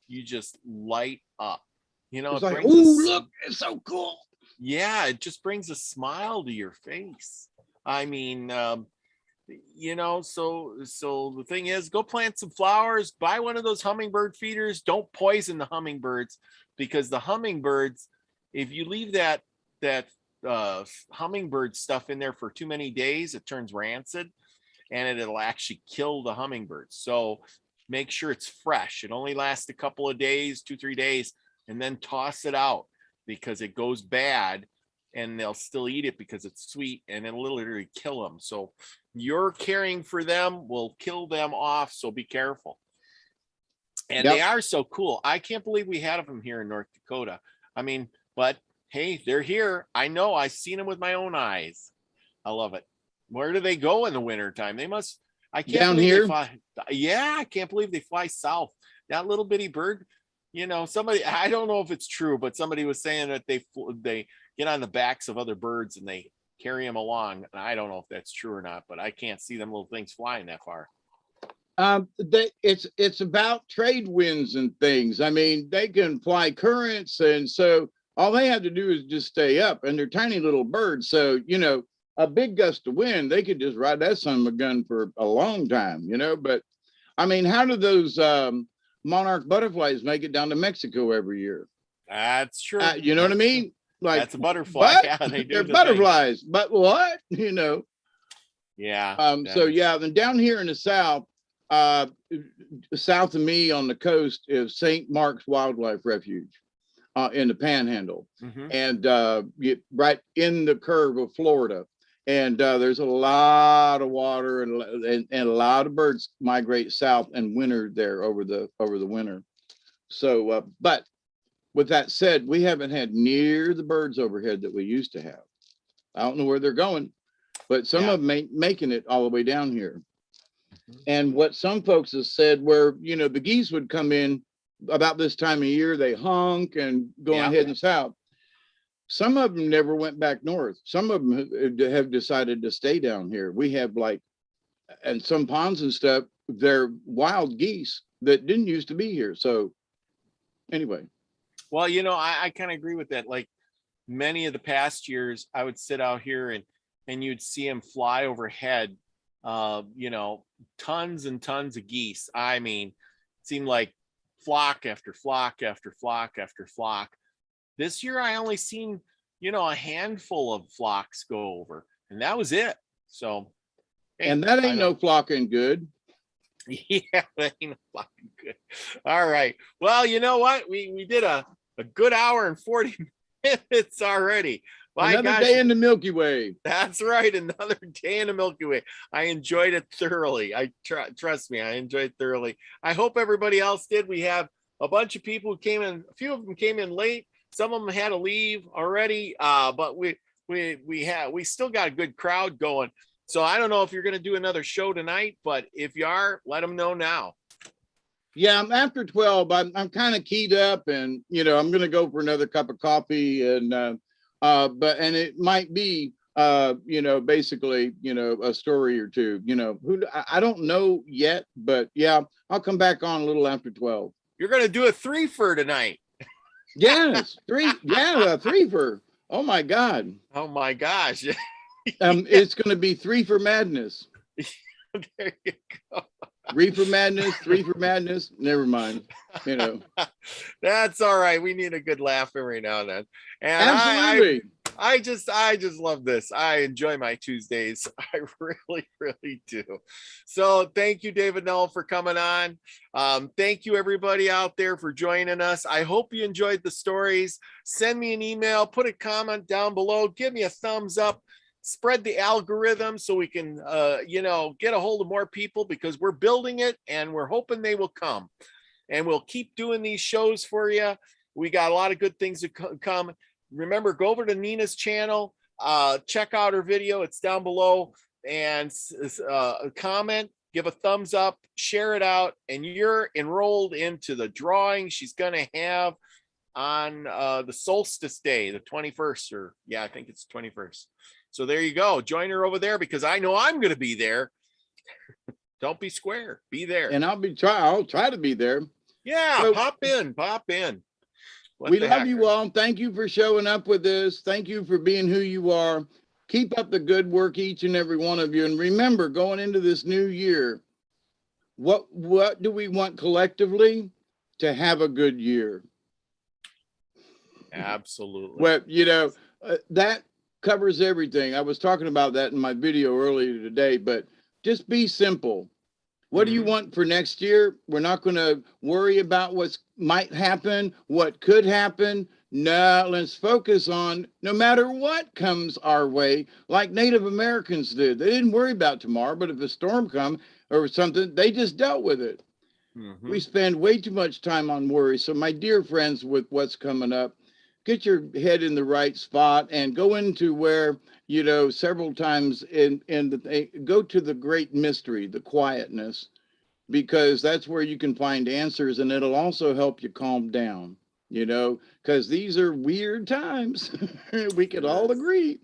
you just light up. It's like, look, it's so cool. Yeah, it just brings a smile to your face. I mean, so the thing is, go plant some flowers, buy one of those hummingbird feeders. Don't poison the hummingbirds, because the hummingbirds, if you leave that hummingbird stuff in there for too many days, it turns rancid and it'll actually kill the hummingbirds. So make sure it's fresh. It only lasts a couple of days, 2-3 days, and then toss it out, because it goes bad and they'll still eat it because it's sweet, and it'll literally kill them. So your caring for them will kill them off. So be careful. And they are so cool. I can't believe we had them here in North Dakota. I mean, but hey, they're here. I know, I've seen them with my own eyes. I love it. Where do they go in the wintertime? They must, I can't down believe here. They fly. Yeah, I can't believe they fly south. That little bitty bird, somebody, I don't know if it's true, but somebody was saying that they get on the backs of other birds and they carry them along. And I don't know if that's true or not, but I can't see them little things flying that far. It's about trade winds and things. I mean, they can fly currents, and so all they have to do is just stay up, and they're tiny little birds. So, a big gust of wind, they could just ride that son of a gun for a long time, but I mean, how do those monarch butterflies make it down to Mexico every year? That's true. You know what I mean? Like, that's a butterfly. Yeah, they're butterflies, but what? Yeah. So then down here in the south, south of me on the coast is St. Mark's Wildlife Refuge in the Panhandle, and right in the curve of Florida. And there's a lot of water, and a lot of birds migrate south and winter there over the winter. So, but with that said, we haven't had near the birds overhead that we used to have. I don't know where they're going, but some of them making it all the way down here. And what some folks have said, where the geese would come in about this time of year, they honk and go heading south. Some of them never went back north. Some of them have decided to stay down here. We have like and some ponds and stuff, they're wild geese that didn't used to be here. So anyway. Well, you know, I kind of agree with that. Like many of the past years, I would sit out here and you'd see them fly overhead. You know, tons and tons of geese. I mean, it seemed like flock after flock after flock after flock. This year, I only seen, you know, a handful of flocks go over, and that was it. So, hey, and that ain't no flocking good. Yeah, that ain't no flocking good. All right. Well, you know what? We did a good hour and 40 minutes already. My Another gosh, day in the Milky Way. That's right. Another day in the Milky Way. I enjoyed it thoroughly. Trust me, I enjoyed it thoroughly. I hope everybody else did. We have a bunch of people who came in. A few of them came in late. Some of them had to leave already. But we still got a good crowd going. So I don't know if you're going to do another show tonight, but if you are, let them know now. Yeah, I'm after 12. I'm kind of keyed up, and you know, I'm going to go for another cup of coffee, and but it might be you know, basically, you know, a story or two. You know, I don't know yet, but yeah, I'll come back on a little after 12. You're going to do a 3-fer tonight. Yes, a 3-fer. Oh my God. Oh my gosh. It's going to be 3 for madness. There you go. 3 for madness, 3 for madness. Never mind. You know, that's all right. We need a good laugh every now and then. And absolutely. I just love this. I enjoy my Tuesdays. I really, really do. So thank you, David Null, for coming on. Thank you, everybody out there, for joining us. I hope you enjoyed the stories. Send me an email, put a comment down below, give me a thumbs up. Spread the algorithm so we can, you know, get a hold of more people, because we're building it and we're hoping they will come. And we'll keep doing these shows for you. We got a lot of good things to come. Remember, go over to Nina's channel, check out her video. It's down below, and comment, give a thumbs up, share it out, and you're enrolled into the drawing she's going to have on the solstice day, the 21st, or yeah, I think it's 21st. So there you go. Join her over there, because I know I'm going to be there. Don't be square. Be there. And I'll try to be there. Yeah, so, pop in. We love you all. Thank you for showing up with us. Thank you for being who you are. Keep up the good work, each and every one of you. And remember, going into this new year, what do we want collectively? To have a good year. Absolutely. Well, you know, that covers everything. I was talking about that in my video earlier today, but just be simple. What do you want for next year? We're not going to worry about what might happen, what could happen. No, let's focus on no matter what comes our way, like Native Americans did. They didn't worry about tomorrow, but if a storm comes or something, they just dealt with it. We spend way too much time on worry. So my dear friends, with what's coming up, get your head in the right spot and go into where, you know, several times go to the great mystery, the quietness, because that's where you can find answers, and it'll also help you calm down, you know, because these are weird times. We could all agree.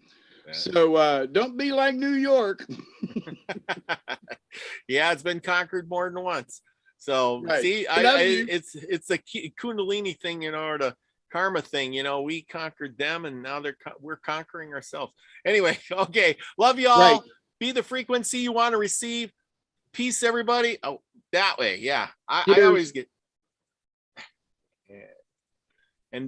So don't be like New York. Yeah, it's been conquered more than once. So right. See, it's a Kundalini thing, you know, or the karma thing, you know. We conquered them, and now we're conquering ourselves. Anyway, okay, love you all. Right. Be the frequency you want to receive. Peace, everybody. Oh, that way, yeah. I always get